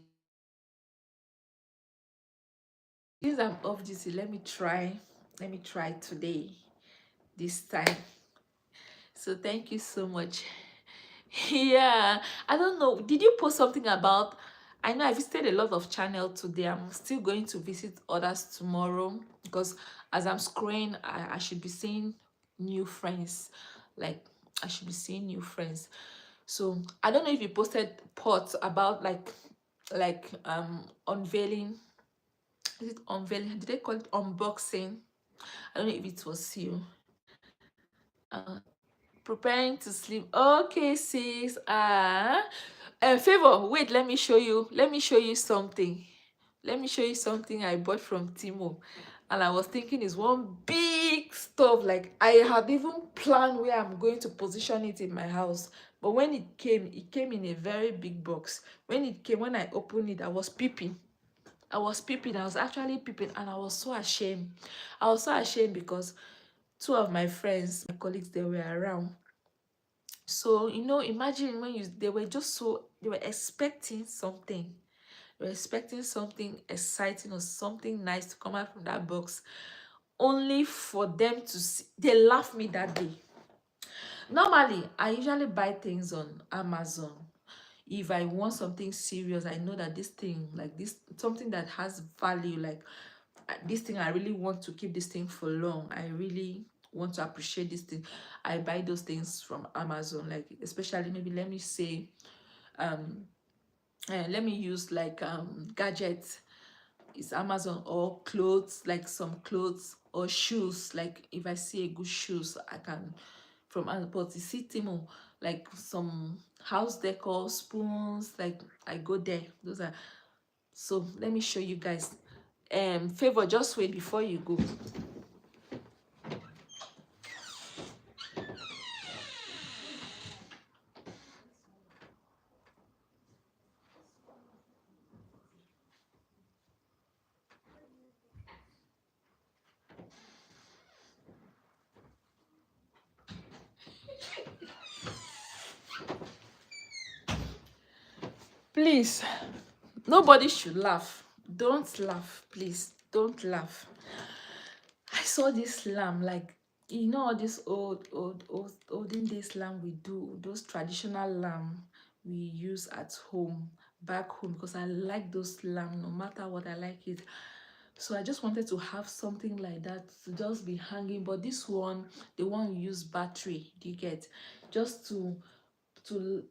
let me try today, this time. So thank you so much. Yeah, I don't know, did you post something about, I know I visited a lot of channel today. I'm still going to visit others tomorrow because as I'm scrolling, I should be seeing new friends. Like I should be seeing new friends. So I don't know if you posted posts about like unveiling. Is it unveiling? Did they call it unboxing? I don't know if it was you. uh, Preparing to sleep. Okay, sis. Favor, wait, let me show you something. Let me show you something I bought from Timo. And I was thinking it's one big stuff. Like I had even planned where I'm going to position it in my house. But when it came in a very big box. When I opened it, I was peeping. I was actually peeping, and I was so ashamed. I was so ashamed because two of my friends, my colleagues, they were around. So imagine when they were expecting something. They were expecting something exciting or something nice to come out from that box, only for them to see. They laughed me that day. Normally I usually buy things on Amazon. If I want something serious, I know that this thing, like this, something that has value, like this thing, I really want to keep this thing for long, I really want to appreciate this thing, I buy those things from Amazon. Like especially, maybe let me say, let me use like gadgets is Amazon, or clothes, like some clothes, or shoes. Like if I see a good shoes, I can from Amazon. But you see Timo, like some house decor, spoons, like I go there. Those are, so let me show you guys. Favor, just wait before you go. Please, nobody should laugh. Don't laugh, please. Don't laugh. I saw this lamb, like all this olden days lamb we do, those traditional lamb we use at home, back home, because I like those lamb no matter what. I like it. So I just wanted to have something like that to just be hanging. But this one, the one you use battery, do you get? Just to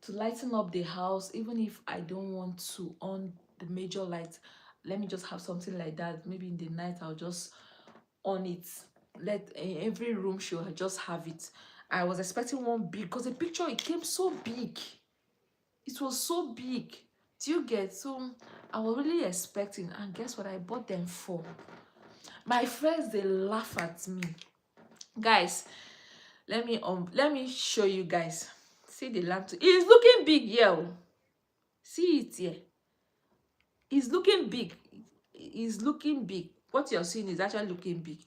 lighten up the house, even if I don't want to on the major light. Let me just have something like that. Maybe in the night I'll just on it. Let every room should just have it. I was expecting one big, because the picture, it came so big. It was so big. Do you get? So I was really expecting, and guess what I bought them for? My friends, they laugh at me. Guys, let me show you guys. See the lamp. It's looking big, yeah. See it here. It's looking big. It's looking big. What you're seeing is actually looking big.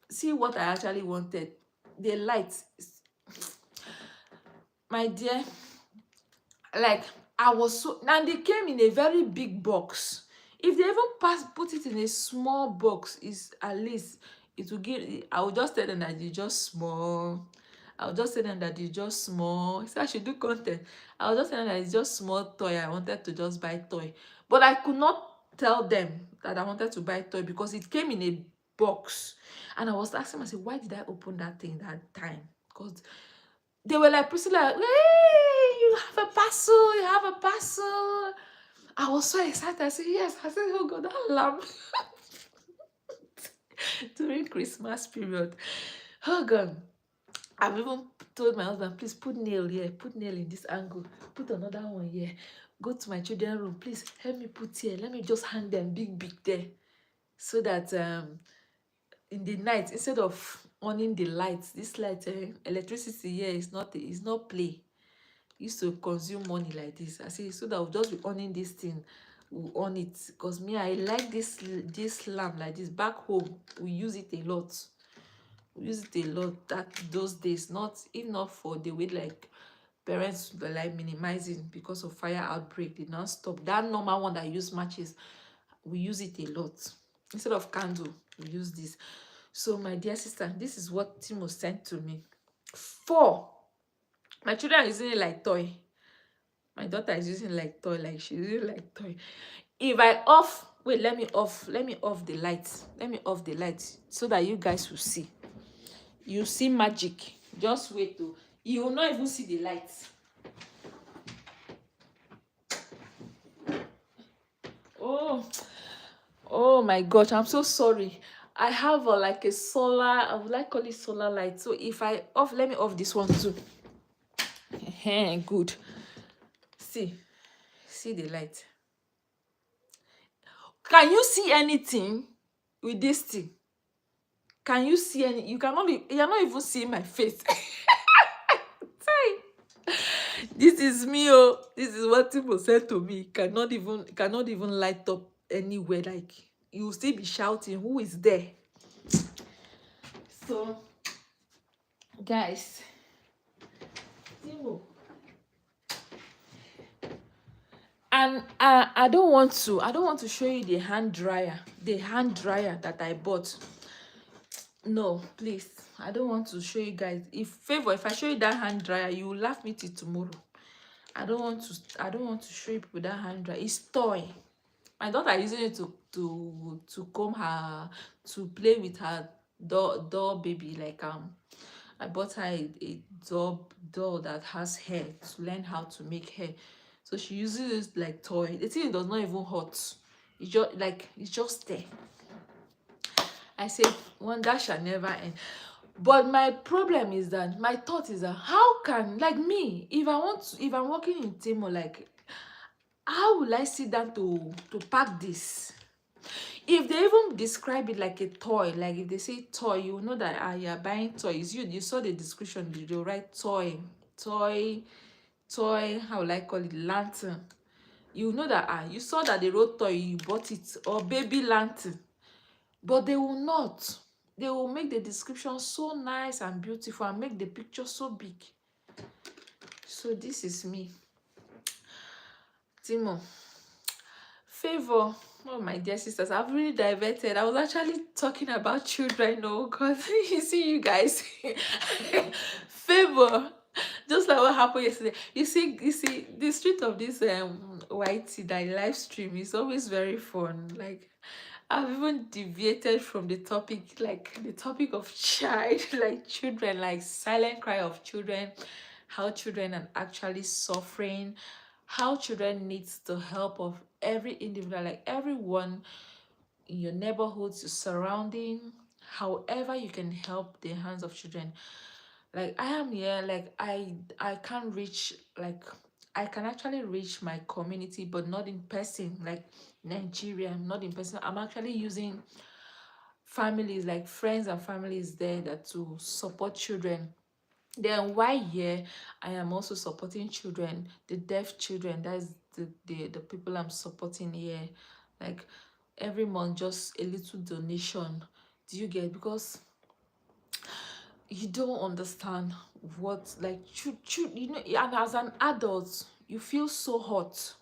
See what I actually wanted. The light, my dear, like I was so, and they came in a very big box. If they even put it in a small box, is at least it will give, I will just tell them that it's just small. I'll just tell them that it's just small. He said I should do content. I'll just tell them that it's just small toy. I wanted to just buy toy. But I could not tell them that I wanted to buy toy because it came in a box. And I was asking myself, why did I open that thing that time? Because they were like, Priscilla, hey, you have a parcel, you have a parcel. I was so excited. I said, yes. I said, oh God, that lamb. During Christmas period. Oh God. I've even told my husband, please put nail here, put nail in this angle, put another one here. Go to my children's room, please help me put here. Let me just hang them big there. So that in the night, instead of owning the lights, this light, electricity here is not play. Used to consume money like this. I say, so that we'll just be owning this thing, we'll own it. Because me, I like this lamp like this. Back home, we use it a lot. We use it a lot those days. Not enough for the way like parents were like minimizing because of fire outbreak. They not stop. That normal one that use matches, we use it a lot. Instead of candle, we use this. So my dear sister, this is what Timo sent to me. 4. My children are using it like toy. My daughter is using it like toy, like she's using it like toy. If I off, wait, let me off the lights. Let me off the lights so that you guys will see. You see magic. Just wait to. You will not even see the lights. Oh my gosh, I'm so sorry. I have like a solar, I would like call it solar light. So if I off, let me off this one too. Good. See the light. Can you see anything with this thing? Can you see any? You're not even seeing my face. Sorry. This is me. Oh, this is what people said to me. Cannot even light up anywhere. Like you will still be shouting, who is there? So guys, and I don't want to show you the hand dryer that I bought. No, please, I don't want to show you guys. If I show you that hand dryer, you will laugh me till tomorrow. I don't want to show you people that hand dryer. It's toy. My daughter is using it to comb her, to play with her doll baby. Like I bought her a doll that has hair, to learn how to make hair. So she uses it like toy. The thing does not even hot. It's just there. I said, one that shall never end. But my problem is that my thought is that how can, like me, if I'm working in Temo, like how will I sit down to pack this? If they even describe it like a toy, like if they say toy, you know that you're buying toys. You saw the description, they write toy, how will I call it, lantern. You know that you saw that they wrote toy, you bought it, or baby lantern. But they will not. They will make the description so nice and beautiful and make the picture so big. So this is me. Timo. Favor. Oh, my dear sisters, I've really diverted. I was actually talking about children, no, because you see, you guys. Favor. Just like what happened yesterday. You see, the street of this whitey that live stream is always very fun. Like, I've even deviated from the topic, like the topic of child, like children, like silent cry of children, how children are actually suffering, how children needs the help of every individual, like everyone in your neighborhoods, your surrounding, however you can help the hands of children. Like I am here, like I can't reach, like I can actually reach my community, but not in person, like Nigeria, not in person. I'm actually using families, like friends and families there that to support children. Then why here, I am also supporting children, the deaf children. That's the people I'm supporting here. Like every month, just a little donation. Do you get? Because you don't understand what, like, you know, and as an adult you feel so hot.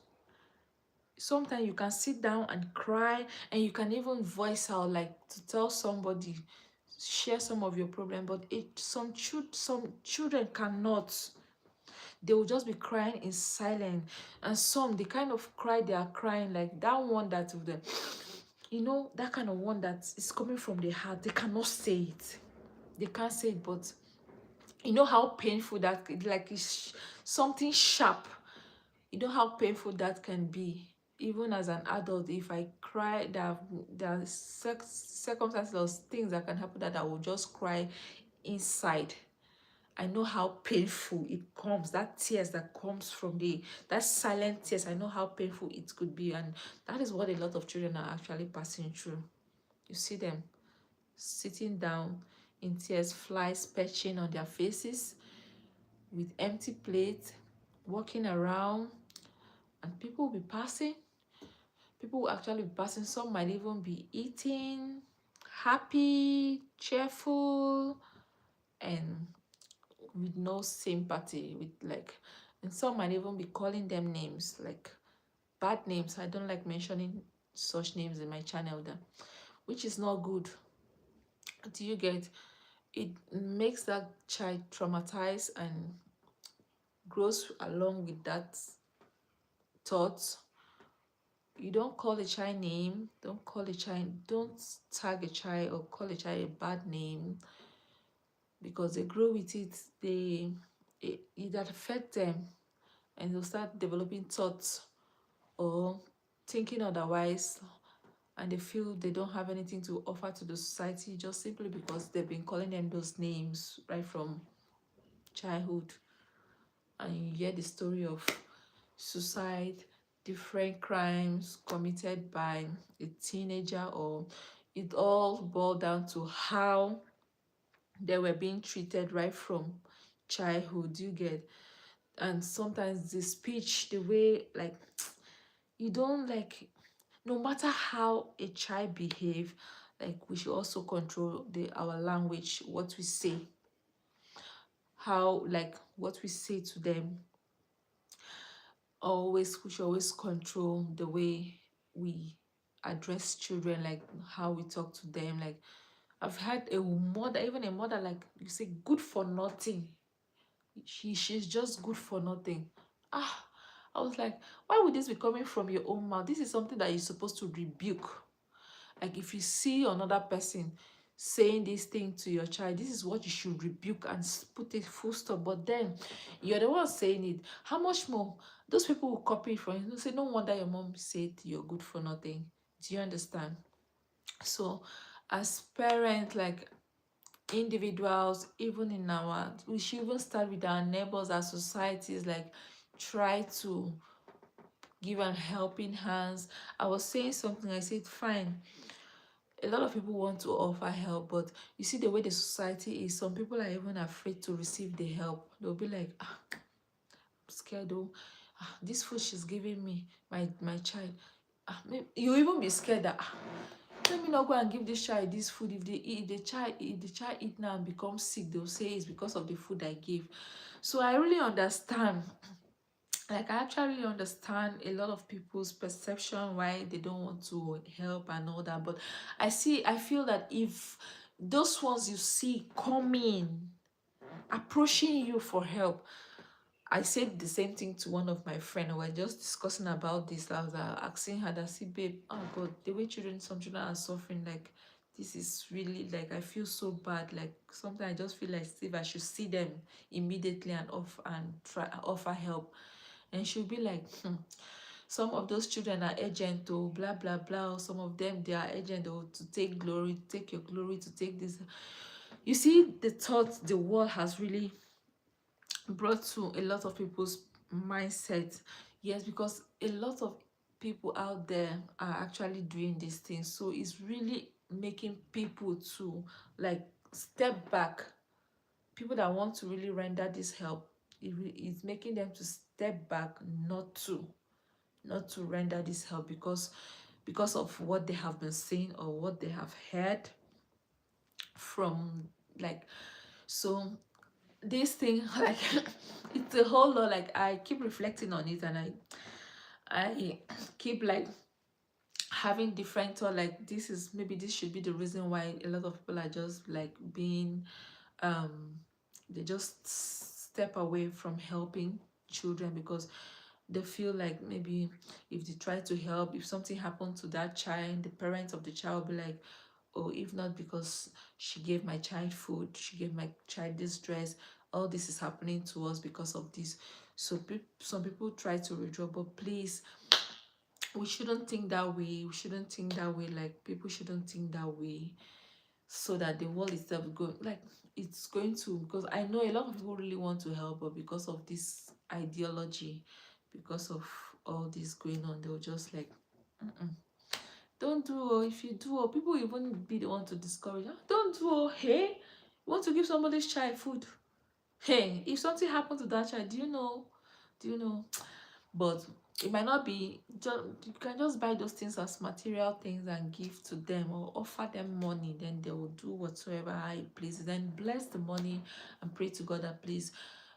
Sometimes you can sit down and cry, and you can even voice out, like to tell somebody share some of your problem, but some children cannot. They will just be crying in silence, and some, the kind of cry they are crying, like that one that with the, that kind of one that is coming from the heart. They cannot say it. They can't say it, but how painful that, like, is something sharp. How painful that can be. Even as an adult, if I cry, there are circumstances or things that can happen that I will just cry inside. I know how painful it comes, that tears that comes from that silent tears. I know how painful it could be, and that is what a lot of children are actually passing through. You see them sitting down in tears, flies perching on their faces with empty plates, walking around, and people will be passing. People will actually be passing. Some might even be eating, happy, cheerful, and with no sympathy, with like, and some might even be calling them names, like bad names. I don't like mentioning such names in my channel, then, which is not good. Do you get? It makes that child traumatized and grows along with that thought. You don't call a child name, don't tag a child or call a child a bad name, because they grow with it. It affects them, and they'll start developing thoughts or thinking otherwise, and they feel they don't have anything to offer to the society, just simply because they've been calling them those names right from childhood. And you hear the story of suicide, different crimes committed by a teenager, or it all boiled down to how they were being treated right from childhood. You get? And sometimes the speech, the way, like, you don't like, no matter how a child behave, like, we should also control our language, what we say, how, like, what we say to them. We should always control the way we address children, like how we talk to them. Like, I've had a mother, even a mother, like, you say good for nothing. She's just good for nothing. Ah, I was like, why would this be coming from your own mouth? This is something that you're supposed to rebuke. Like, if you see another person saying this thing to your child, this is what you should rebuke and put a full stop. But then you're the one saying it. How much more? Those people will copy it from you. They'll say, no wonder your mom said you're good for nothing. Do you understand? So as parents, like individuals, even in we should even start with our neighbors, our societies, like try to give an helping hands. I was saying something, I said, fine, a lot of people want to offer help, but you see the way the society is, some people are even afraid to receive the help. They'll be like, I'm scared, oh, this food she's giving me, my child, you even be scared that, let me not go and give this child this food. If the child eat now and become sick, they'll say it's because of the food I gave. So I really understand, like, I actually understand a lot of people's perception why they don't want to help and all that. But I feel that if those ones you see coming, approaching you for help, I said the same thing to one of my friends. We were just discussing about this. I was asking her that, see, babe, oh God, the way some children are suffering, like, this is really, like, I feel so bad. Like, sometimes I just feel like if I should see them immediately and offer help. And she'll be like, some of those children are agent, oh, blah blah blah, or some of them, they are agent, oh, to take glory, to take your glory, to take this. You see the thoughts the world has really brought to a lot of people's mindset. Yes, because a lot of people out there are actually doing these things, so it's really making people to, like, step back. People that want to really render this help, it's making them to step back, not to render this help, because of what they have been seeing or what they have heard from, like, so this thing, like, it's a whole lot. Like, I keep reflecting on it, and I keep, like, having different thought, like this is maybe this should be the reason why a lot of people are just like being they just step away from helping children, because they feel like maybe if they try to help, if something happened to that child, the parents of the child will be like, oh, if not because she gave my child food, she gave my child this dress, all this is happening to us because of this. So some people try to withdraw, but please, we shouldn't think that way. We shouldn't think that way. Like, people shouldn't think that way, so that the world itself go like it's going to, because I know a lot of people really want to help, but because of this ideology, because of all this going on, they'll just like, mm-mm, don't do, or if you do, or people even be the one to discourage, "Ah, don't do, oh, hey, you want to give somebody's child food, hey, if something happened to that child, do you know but it might not be just, you can just buy those things as material things and give to them, or offer them money, then they will do whatsoever how it pleases, then bless the money and pray to God that, please,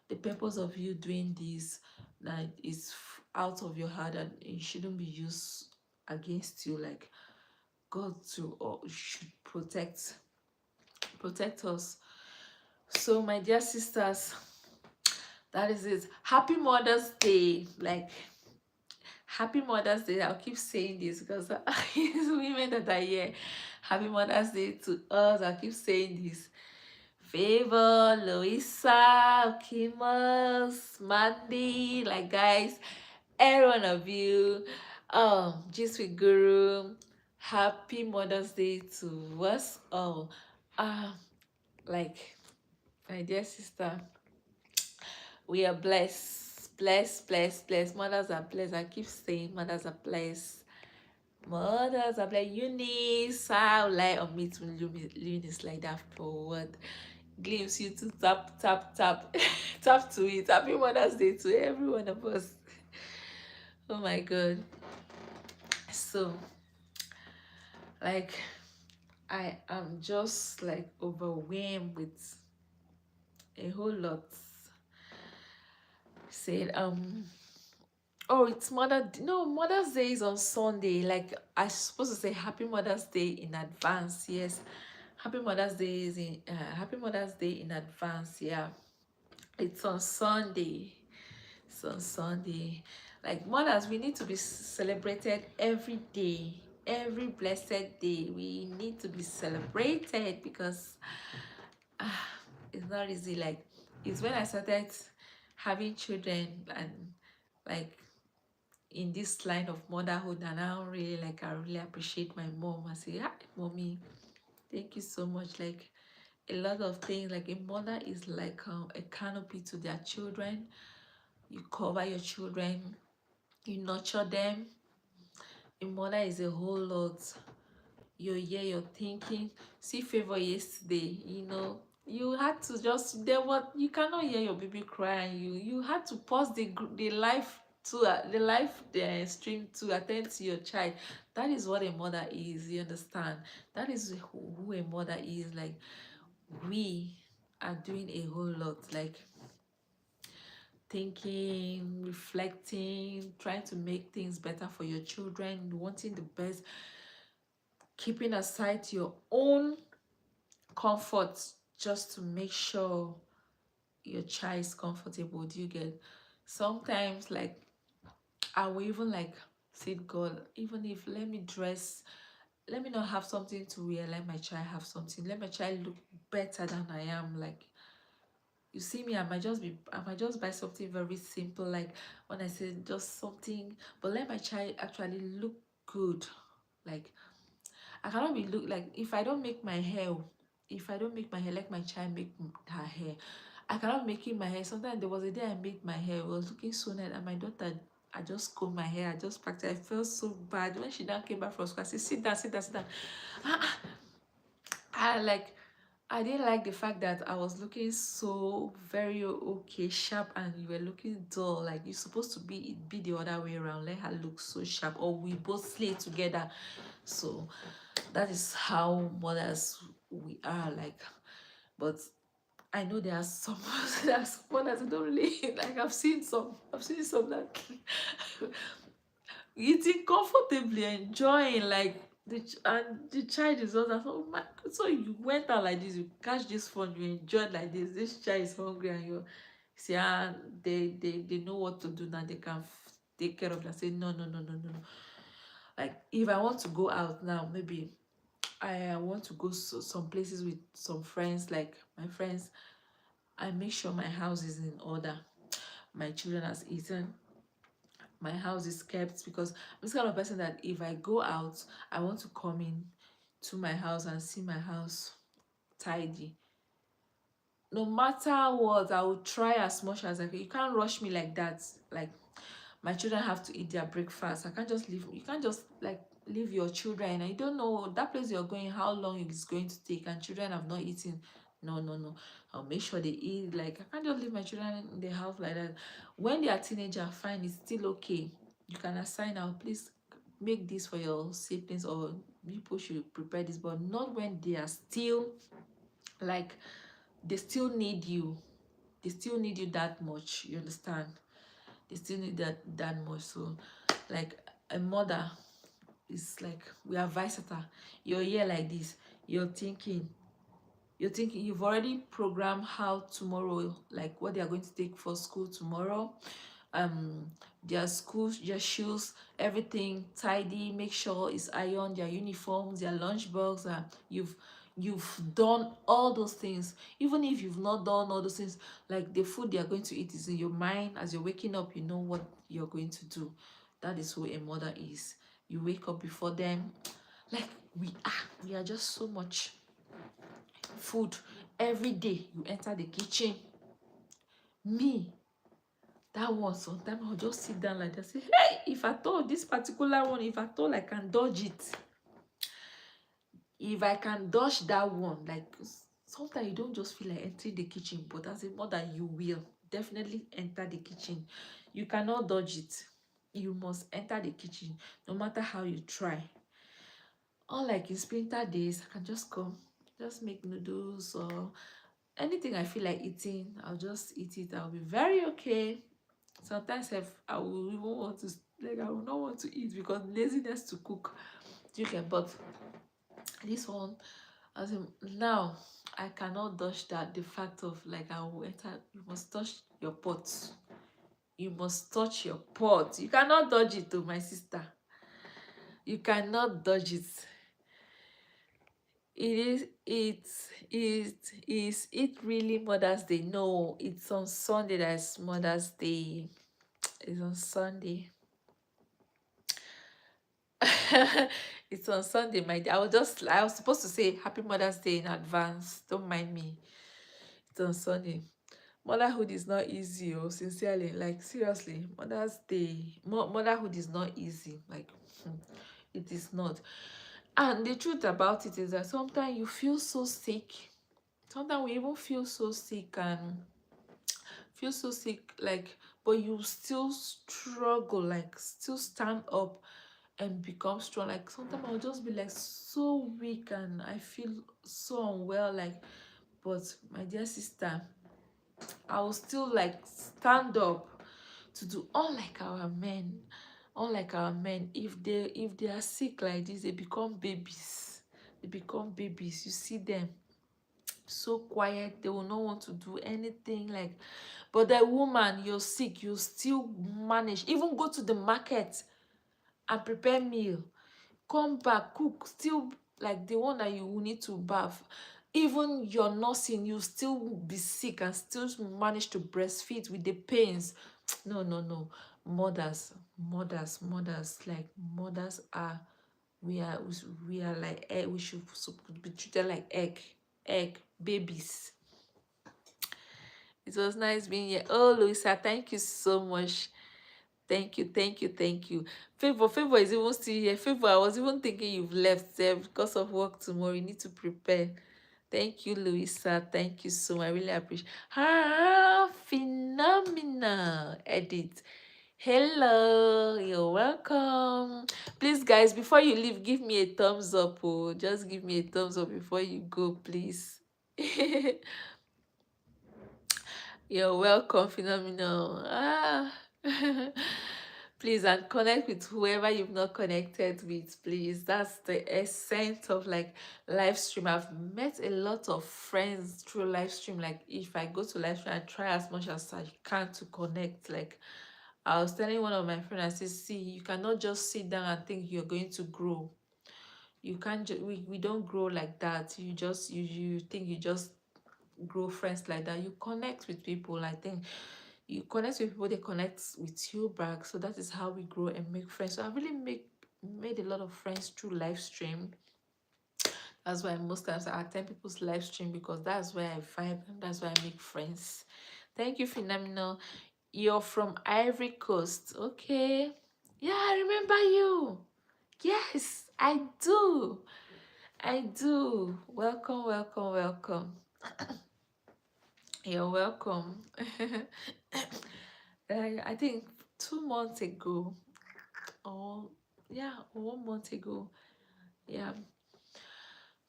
the purpose of you doing this, that is out of your heart, and it shouldn't be used against you. Like, God to or should protect us. So my dear sisters, that is it. Happy Mother's Day. Like, Happy Mother's Day. I'll keep saying this because it's women that are here. Happy Mother's Day to us. I'll keep saying this. Favor, Louisa, Kimas, Mandy, like, guys, every one of you. Just with Guru. Happy Mother's Day to us all. Like, my dear sister, we are blessed. Blessed. Mothers are blessed. I keep saying mothers are blessed. Mothers are blessed. Eunice, how like on me to Eunice like that forward. Glimpse you to tap. Tap to it. Happy Mother's Day to every one of us. Oh my God. So, like, I am just like overwhelmed with a whole lot. Said oh, it's Mother's Day is on Sunday. Like, I supposed to say Happy Mother's Day in advance. Yes, Happy Mother's Day in advance. Yeah, it's on Sunday. It's on Sunday. Like, mothers, we need to be celebrated every day, every blessed day. We need to be celebrated, because it's not easy. Like, it's when I started having children, and like in this line of motherhood, and I really appreciate my mom. I say, hi mommy, thank you so much. Like, a lot of things, like, a mother is like a canopy to their children. You cover your children, you nurture them. A mother is a whole lot. You're here, you're thinking. See Favor yesterday, you had to just, you cannot hear your baby cry, and you had to pause the live to the live stream to attend to your child. That is what a mother is, you understand? That is who a mother is. Like, we are doing a whole lot, like thinking, reflecting, trying to make things better for your children, wanting the best, keeping aside your own comfort just to make sure your child is comfortable. Do you get? Sometimes, like, I will even like say, God, even if, let me not have something to wear, let my child have something, let my child look better than I am. Like, you see me, I might just buy something very simple, like when I say just something, but let my child actually look good. Like, I cannot be look like, if I don't make my hair, let my child make her hair. I cannot make it my hair. Sometimes there was a day I made my hair, it was looking so nice, and my daughter, I just combed my hair, I just packed it. I felt so bad when she now came back from school. I said, sit down. Ah, ah. I like I didn't like the fact that I was looking so very okay, sharp, and you were looking dull. Like, you're supposed to be the other way around. Let her look so sharp, or we both slay together. So that is how mothers we are. Like, but I know there are some there are some mothers that don't really like. I've seen some that eating comfortably, enjoying, like and the child is also, oh my God, so you went out like this, you catch this phone, you enjoyed like this child is hungry, and you see, they know what to do now, they can take care of that. Say no, no, no, no, no, no. Like if I want to go out now, maybe I want to go some places with some friends, like my friends, I make sure my house is in order, my children has eaten, my house is kept, because I'm this kind of person that if I go out, I want to come in to my house and see my house tidy. No matter what, I will try as much as I can. You can't rush me like that. Like my children have to eat their breakfast. I can't just leave. You can't just like leave your children, and you don't know that place you're going, how long it's going to take, and children have not eaten. No, no, no. I'll make sure they eat. Like I can't just leave my children in the house like that. When they are teenager, fine, it's still okay. You can assign out, please make this for your siblings, or people should prepare this, but not when they are still like, they still need you. They still need you that much. You understand? They still need that much. So like a mother is like, we are versatile. You're here like this, you're thinking you've already programmed how tomorrow, like what they are going to take for school tomorrow, their schools, their shoes, everything tidy, make sure it's ironed, their uniforms, their lunchbox, you've done all those things. Even if you've not done all those things, like the food they are going to eat is in your mind. As you're waking up, you know what you're going to do. That is who a mother is. You wake up before them. Like we are just so much food every day. You enter the kitchen. Me, that one, sometimes I'll just sit down like that, say, hey, if I thought this particular one, if I thought I can dodge it, if I can dodge that one, like sometimes you don't just feel like entering the kitchen, but as a mother, you will definitely enter the kitchen. You cannot dodge it. You must enter the kitchen, no matter how you try. Unlike in splinter days, I can just come, just make noodles or anything I feel like eating, I'll just eat it. I'll be very okay. Sometimes if I will even want to, like, I will not want to eat because laziness to cook. You can, but this one, as in now, I cannot dodge that. The fact of like, I will enter. You must touch your pot. You must touch your pot. You cannot dodge it, to my sister. You cannot dodge it. It really Mother's Day? No, it's on Sunday. That's Mother's Day. It's on Sunday. It's on Sunday, my dear. I was supposed to say Happy Mother's Day in advance. Don't mind me. It's on Sunday. Motherhood is not easy, oh, sincerely. Like, seriously, Mother's Day. Motherhood is not easy. Like, it is not. And the truth about it is that sometimes you feel so sick. Sometimes we even feel so sick and like, but you still struggle, like, still stand up and become strong. Like sometimes I'll just be like so weak and I feel so unwell, like, but my dear sister, I will still like stand up to do. Unlike our men, if they are sick like this, they become babies. You see them so quiet, they will not want to do anything, like, but the woman, you're sick, you still manage, even go to the market and prepare meal, come back, cook, still, like the one that you will need to bath. Even your nursing, you still be sick and still manage to breastfeed with the pains. No, no, no. Mothers, like, mothers are, we are like egg. We should be treated like egg babies. It was nice being here. Oh, Louisa, thank you so much. Thank you. Favor is even still here. Favor, I was even thinking you've left there because of work tomorrow. You need to prepare. Thank you, Louisa. Thank you so much. I really appreciate. Phenomenal edit. Hello, you're welcome. Please, guys, before you leave, give me a thumbs up. Oh, just give me a thumbs up before you go, please. You're welcome, phenomenal. Please, and connect with whoever you've not connected with, please. That's the essence of like live stream. I've met a lot of friends through live stream. Like if I go to live stream, I try as much as I can to connect. Like I was telling one of my friends, I said, see, you cannot just sit down and think you're going to grow. You can't we don't grow like that. You think you just grow friends like that. You connect with people. I think you connect with people, they connect with you back. So that is how we grow and make friends. So I really made a lot of friends through live stream. That's why most times I attend people's live stream, because that's where I vibe and that's where I make friends. Thank you, Phenomenal. You're from Ivory Coast. Okay. Yeah, I remember you. Yes, I do. I do. Welcome, welcome, welcome. You're welcome. I think 2 months ago, or yeah, 1 month ago, yeah,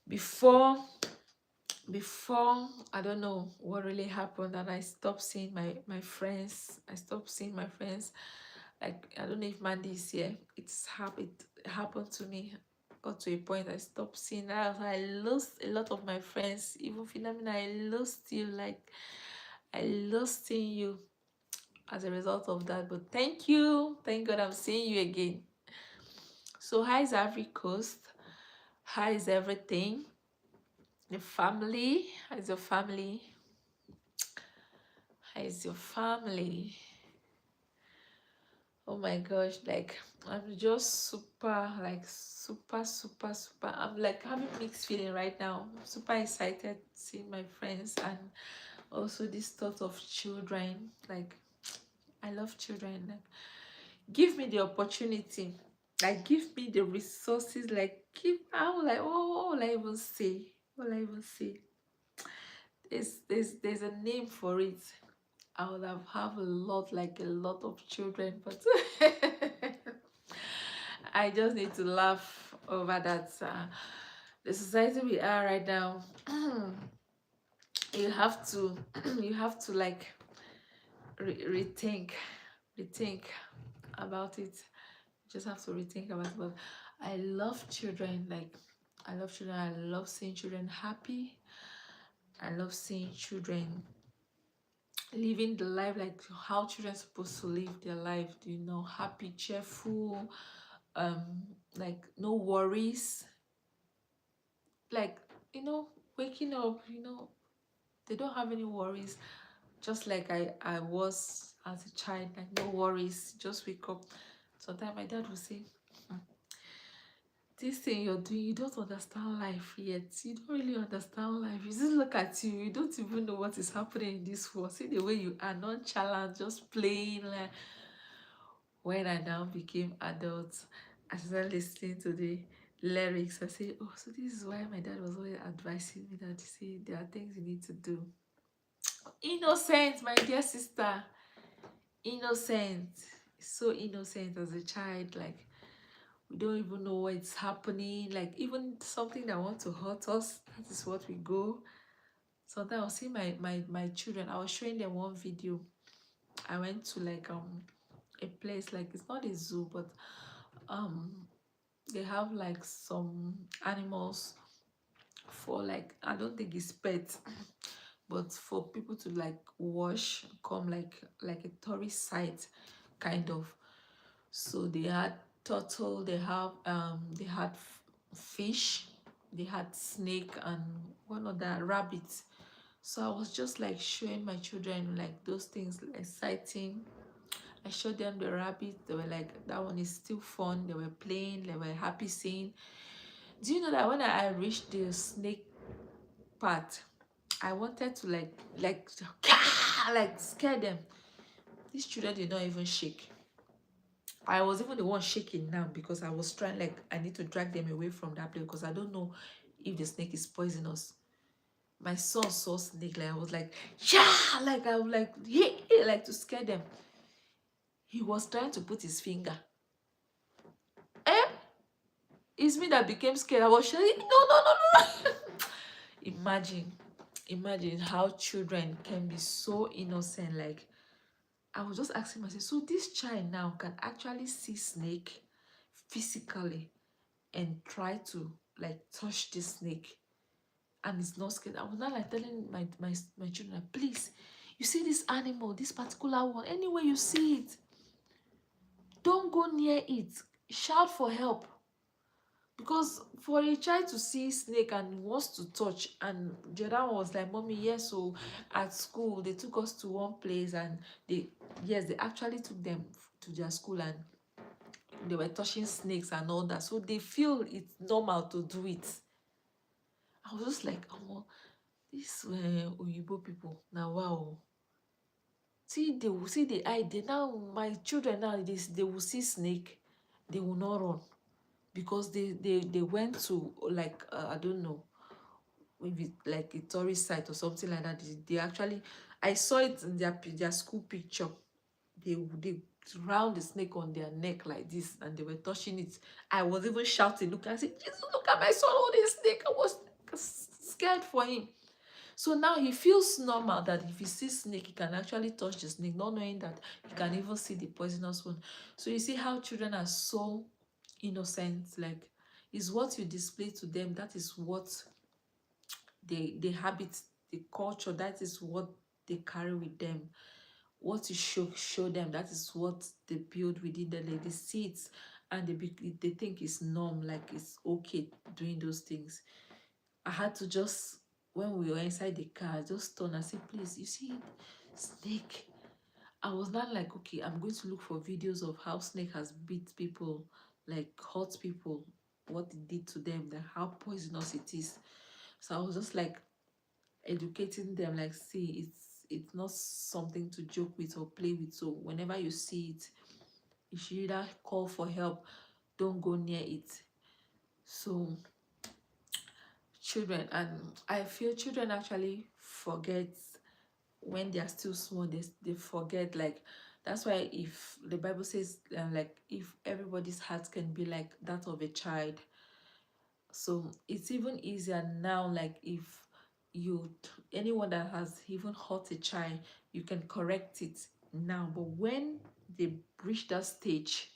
before before I don't know what really happened, and I stopped seeing my friends. I stopped seeing my friends. Like I don't know if Mandy is here. It happened to me. Got to a point I stopped seeing that. I lost a lot of my friends. Even Phenomenal, I lost you. Like I lost seeing you as a result of that. But thank you. Thank God I'm seeing you again. So how is Ivory Coast? How is everything? The family? How is your family? How is your family? Oh my gosh, like I'm just super. I'm like having mixed feeling right now. I'm super excited seeing my friends, and also this thought of children. Like I love children. Like give me the opportunity. Like give me the resources. Like give I will like what will I even say? What will I even say? There's a name for it. I would have a lot, like a lot of children, but I just need to laugh over that. The society we are right now, you have to, you have to like rethink about it. You just have to rethink about it. But I love children. Like I love children. I love seeing children happy. I love seeing children living the life like how children are supposed to live their life, you know, happy, cheerful, um like no worries, like, you know, waking up, you know, they don't have any worries, just like I was as a child, like no worries, just wake up. Sometimes my dad would say, "Hmm, this thing you're doing, you don't understand life yet. You don't really understand life. You just look at you, you don't even know what is happening in this world. See the way you are nonchalant, just playing." Like when I now became adult, I started listening to the lyrics. I say, oh, so this is why my dad was always advising me that, see, there are things you need to do. Innocent, my dear sister. Innocent. So innocent as a child. Like we don't even know what's happening. Like even something that want to hurt us, that is what we go. Sometimes I'll see my children. I was showing them one video. I went to like a place, like it's not a zoo, but um they have like some animals for, like, I don't think it's pets, but for people to like wash, come like a tourist site kind of. So they had turtle, they had fish, they had snake, and one other rabbit. So I was just like showing my children like those things exciting. I showed them the rabbit. They were like, that one is still fun. They were playing. They were happy seeing. Do you know that when I reached the snake part, I wanted to like scare them. These children did not even shake. I was even the one shaking now, because I was trying, like, I need to drag them away from that place, because I don't know if the snake is poisonous. My son saw snake, like I was like, yeah, like I was like, yeah, like to scare them. He was trying to put his finger. Eh? It's me that became scared. I was shouting, no. Imagine how children can be so innocent. Like I was just asking myself, so this child now can actually see snake physically and try to like touch this snake and it's not scared. I was not like telling my children, please, you see this animal, this particular one, anywhere you see it, don't go near it. Shout for help. Because for a child to see snake and wants to touch, and the other one was like, mommy, yes, so at school they took us to one place and they actually took them to their school and they were touching snakes and all that, so they feel it's normal to do it. I was just like, oh, these Oyibo people now, wow. See, they will see the eye. They now, my children now, they will see snake, they will not run because they went to like I don't know, maybe like a tourist site or something like that. They actually, I saw it in their school picture. They round the snake on their neck like this and they were touching it. I was even shouting, look, I said, Jesus, look at my son holding a snake. I was scared for him. So now he feels normal that if he sees snake, he can actually touch the snake, not knowing that he can even see the poisonous one. So you see how children are so innocent. Like, is what you display to them, that is what the habit, the culture, that is what they carry with them. What you show them, that is what they build within them. Like, they see it and they think it's norm, like it's okay doing those things. I had to just, when we were inside the car, I just turned and said, please, you see, snake. I was not like, okay, I'm going to look for videos of how snake has beat people, like hurt people, what it did to them, that how poisonous it is. So I was just like educating them, like, see, it's not something to joke with or play with. So whenever you see it, you should either call for help, don't go near it. So children, and I feel children actually forget when they are still small. They forget, like, that's why if the Bible says like if everybody's heart can be like that of a child, so it's even easier now. Like, if you, anyone that has even hurt a child, you can correct it now. But when they reach that stage,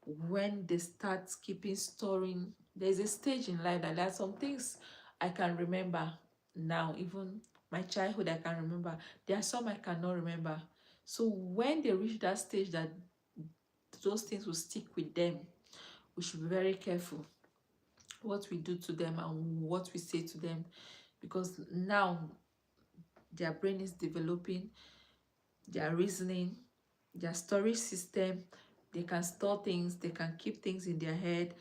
when they start keeping storing, there's a stage in life that there are some things I can remember now, even my childhood I can remember, there are some I cannot remember. So when they reach that stage that those things will stick with them, we should be very careful what we do to them and what we say to them, because now their brain is developing, their reasoning, their storage system, they can store things, they can keep things in their head.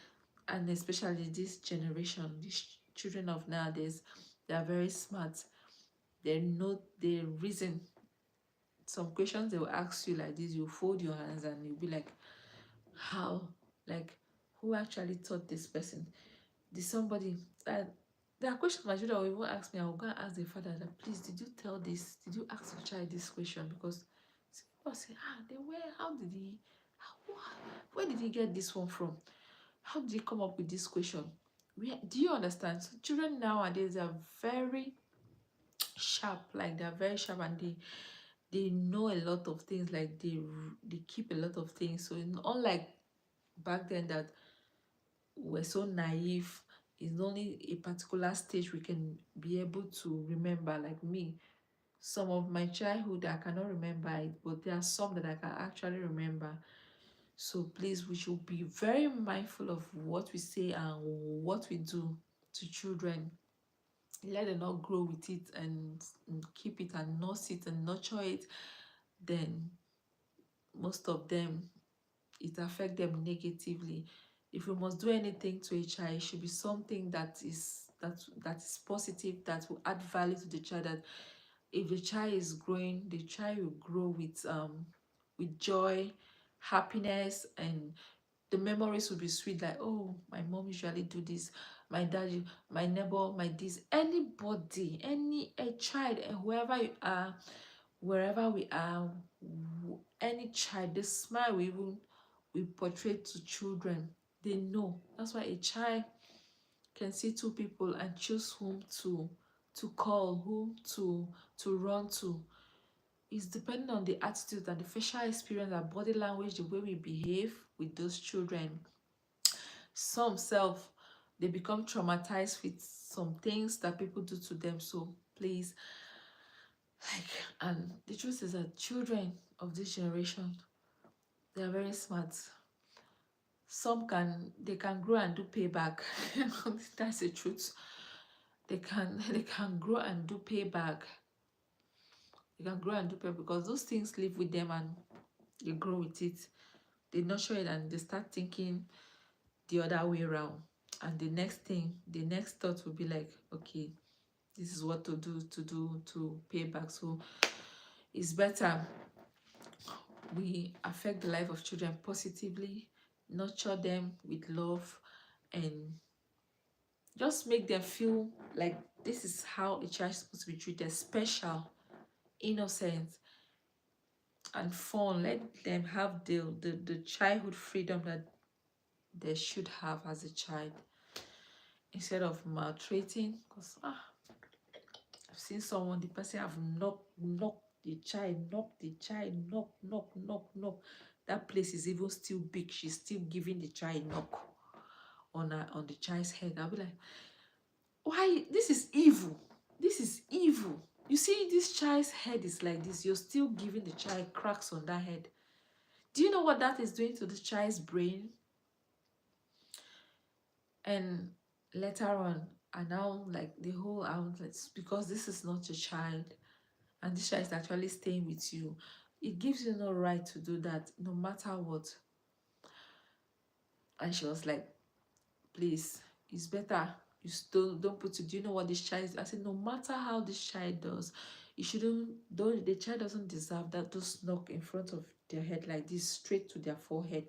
And especially this generation, these children of nowadays, they are very smart. They know, they reason. Some questions they will ask you like this, you fold your hands and you'll be like, how? Like, who actually taught this person? Did somebody, there are questions my children will even ask me. I will go and ask the father that, please, did you tell this? Did you ask your child this question? Because people say, they were, how did he, how, where did he get this one from? How did he come up with this question? Do you understand? So children nowadays are very sharp, like they're very sharp, and they know a lot of things, like they keep a lot of things. So unlike back then that we're so naive, it's only a particular stage we can be able to remember. Like me, some of my childhood I cannot remember it, but there are some that I can actually remember. So please, we should be very mindful of what we say and what we do to children. Let them not grow with it and keep it and nurse it and nurture it. Then most of them, it affects them negatively. If we must do anything to a child, it should be something that is positive, that will add value to the child. That if the child is growing, the child will grow with joy, happiness, and the memories will be sweet. Like, oh, my mom usually do this, my dad, my neighbor, my this, anybody, a child, and whoever you are, wherever we are, any child, the smile we portray to children, they know. That's why a child can see two people and choose whom to call, whom to run to. It's depending on the attitude and the facial experience and body language, the way we behave with those children. Some self, they become traumatized with some things that people do to them. So please, like, and the truth is that children of this generation, they are very smart. They can grow and do payback. That's the truth. They can grow and do payback. They can grow and do payback because those things live with them and they grow with it. They nurture it and they start thinking the other way around. And the next thought will be like, okay, this is what to do to pay back. So it's better we affect the life of children positively, nurture them with love, and just make them feel like this is how a child is supposed to be treated: special, innocent, and fun. Let them have the childhood freedom that they should have as a child, instead of maltreating. Because I've seen someone, the person have knocked the child, knock. That place is even still big. She's still giving the child knock on the child's head. I'll be like, why? This is evil. This is evil. You see, this child's head is like this. You're still giving the child cracks on that head. Do you know what that is doing to the child's brain? And later on, and now like the whole outlets, because this is not your child, and this child is actually staying with you, it gives you no right to do that, no matter what. And she was like, please, it's better you still don't put it. Do you know what this child is? I said, no matter how this child does, you shouldn't, though the child doesn't deserve that, just knock in front of their head like this, straight to their forehead.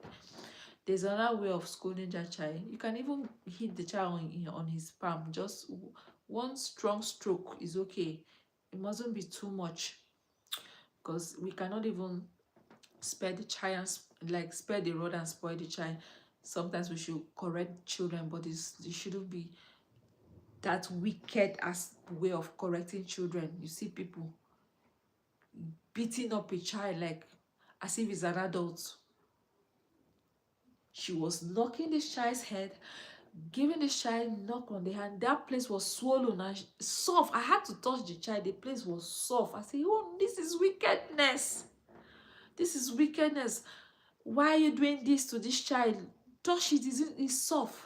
There's another way of scolding that child. You can even hit the child on his palm. Just one strong stroke is okay. It mustn't be too much, because we cannot even spare the child, like spare the rod and spoil the child. Sometimes we should correct children, but it shouldn't be that wicked as way of correcting children. You see people beating up a child like as if he's an adult. She was knocking this child's head, giving the child knock on the hand. That place was swollen and soft. I had to touch the child. The place was soft. I said, oh, this is wickedness. This is wickedness. Why are you doing this to this child? Touch it. It's soft.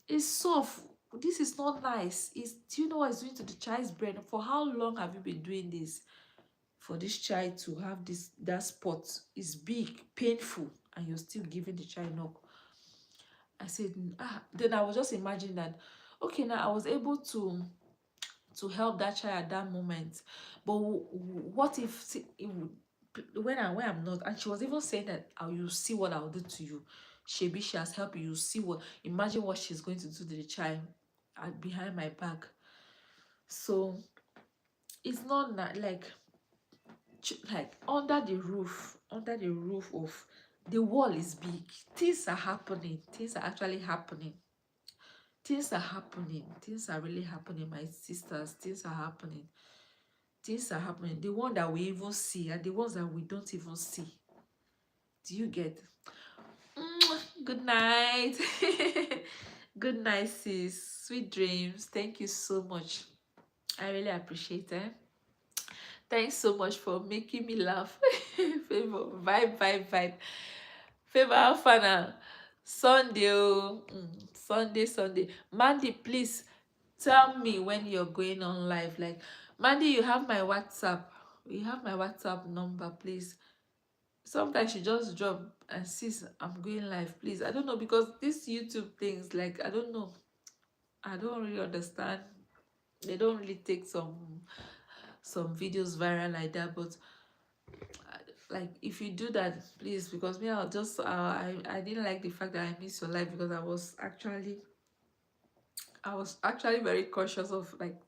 It's soft. This is not nice. Do you know what it's doing to the child's brain? For how long have you been doing this? For this child to have that spot is big, painful, and you're still giving the child knock. I said, then I was just imagining that, okay, now I was able to help that child at that moment, but what if when I'm not? And she was even saying that, you see what I'll do to you. She has helped you. You see what? Imagine what she's going to do to the child behind my back. So it's not like under the roof of the wall is big. Things are happening. Things are actually happening. Things are happening. Things are really happening, my sisters. Things are happening. Things are happening. The one that we even see and the ones that we don't even see. Do you get? Good night. Good night, sis. Sweet dreams. Thank you so much. I really appreciate it. Thanks so much for making me laugh. Favor, vibe. Favor, fana. Sunday, Sunday. Mandy, please tell me when you're going on live. Like, Mandy, you have my WhatsApp. You have my WhatsApp number, please. Sometimes you just drop and sis, I'm going live, please. I don't know, because these YouTube things, like, I don't know. I don't really understand. They don't really take some videos viral like that, but like, if you do that, please, because me, I'll just I didn't like the fact that I missed your life, because I was actually very cautious of like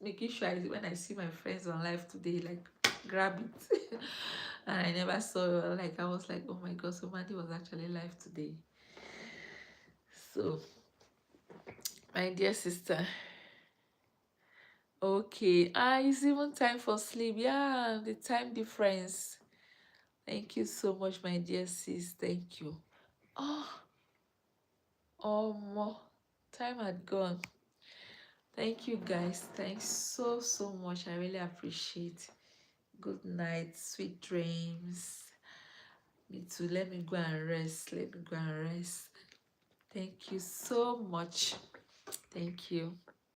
making sure when I see my friends on live today, like, grab it. And I never saw, like, I was like, oh my god, so Mandy was actually live today. So, my dear sister, Okay. It's even time for sleep. Yeah, the time difference. Thank you so much, my dear sis. Thank you. Oh, more time had gone. Thank you guys. Thanks so much. I really appreciate. Good night, sweet dreams. Me too. Let me go and rest. Let me go and rest. Thank you so much. Thank you.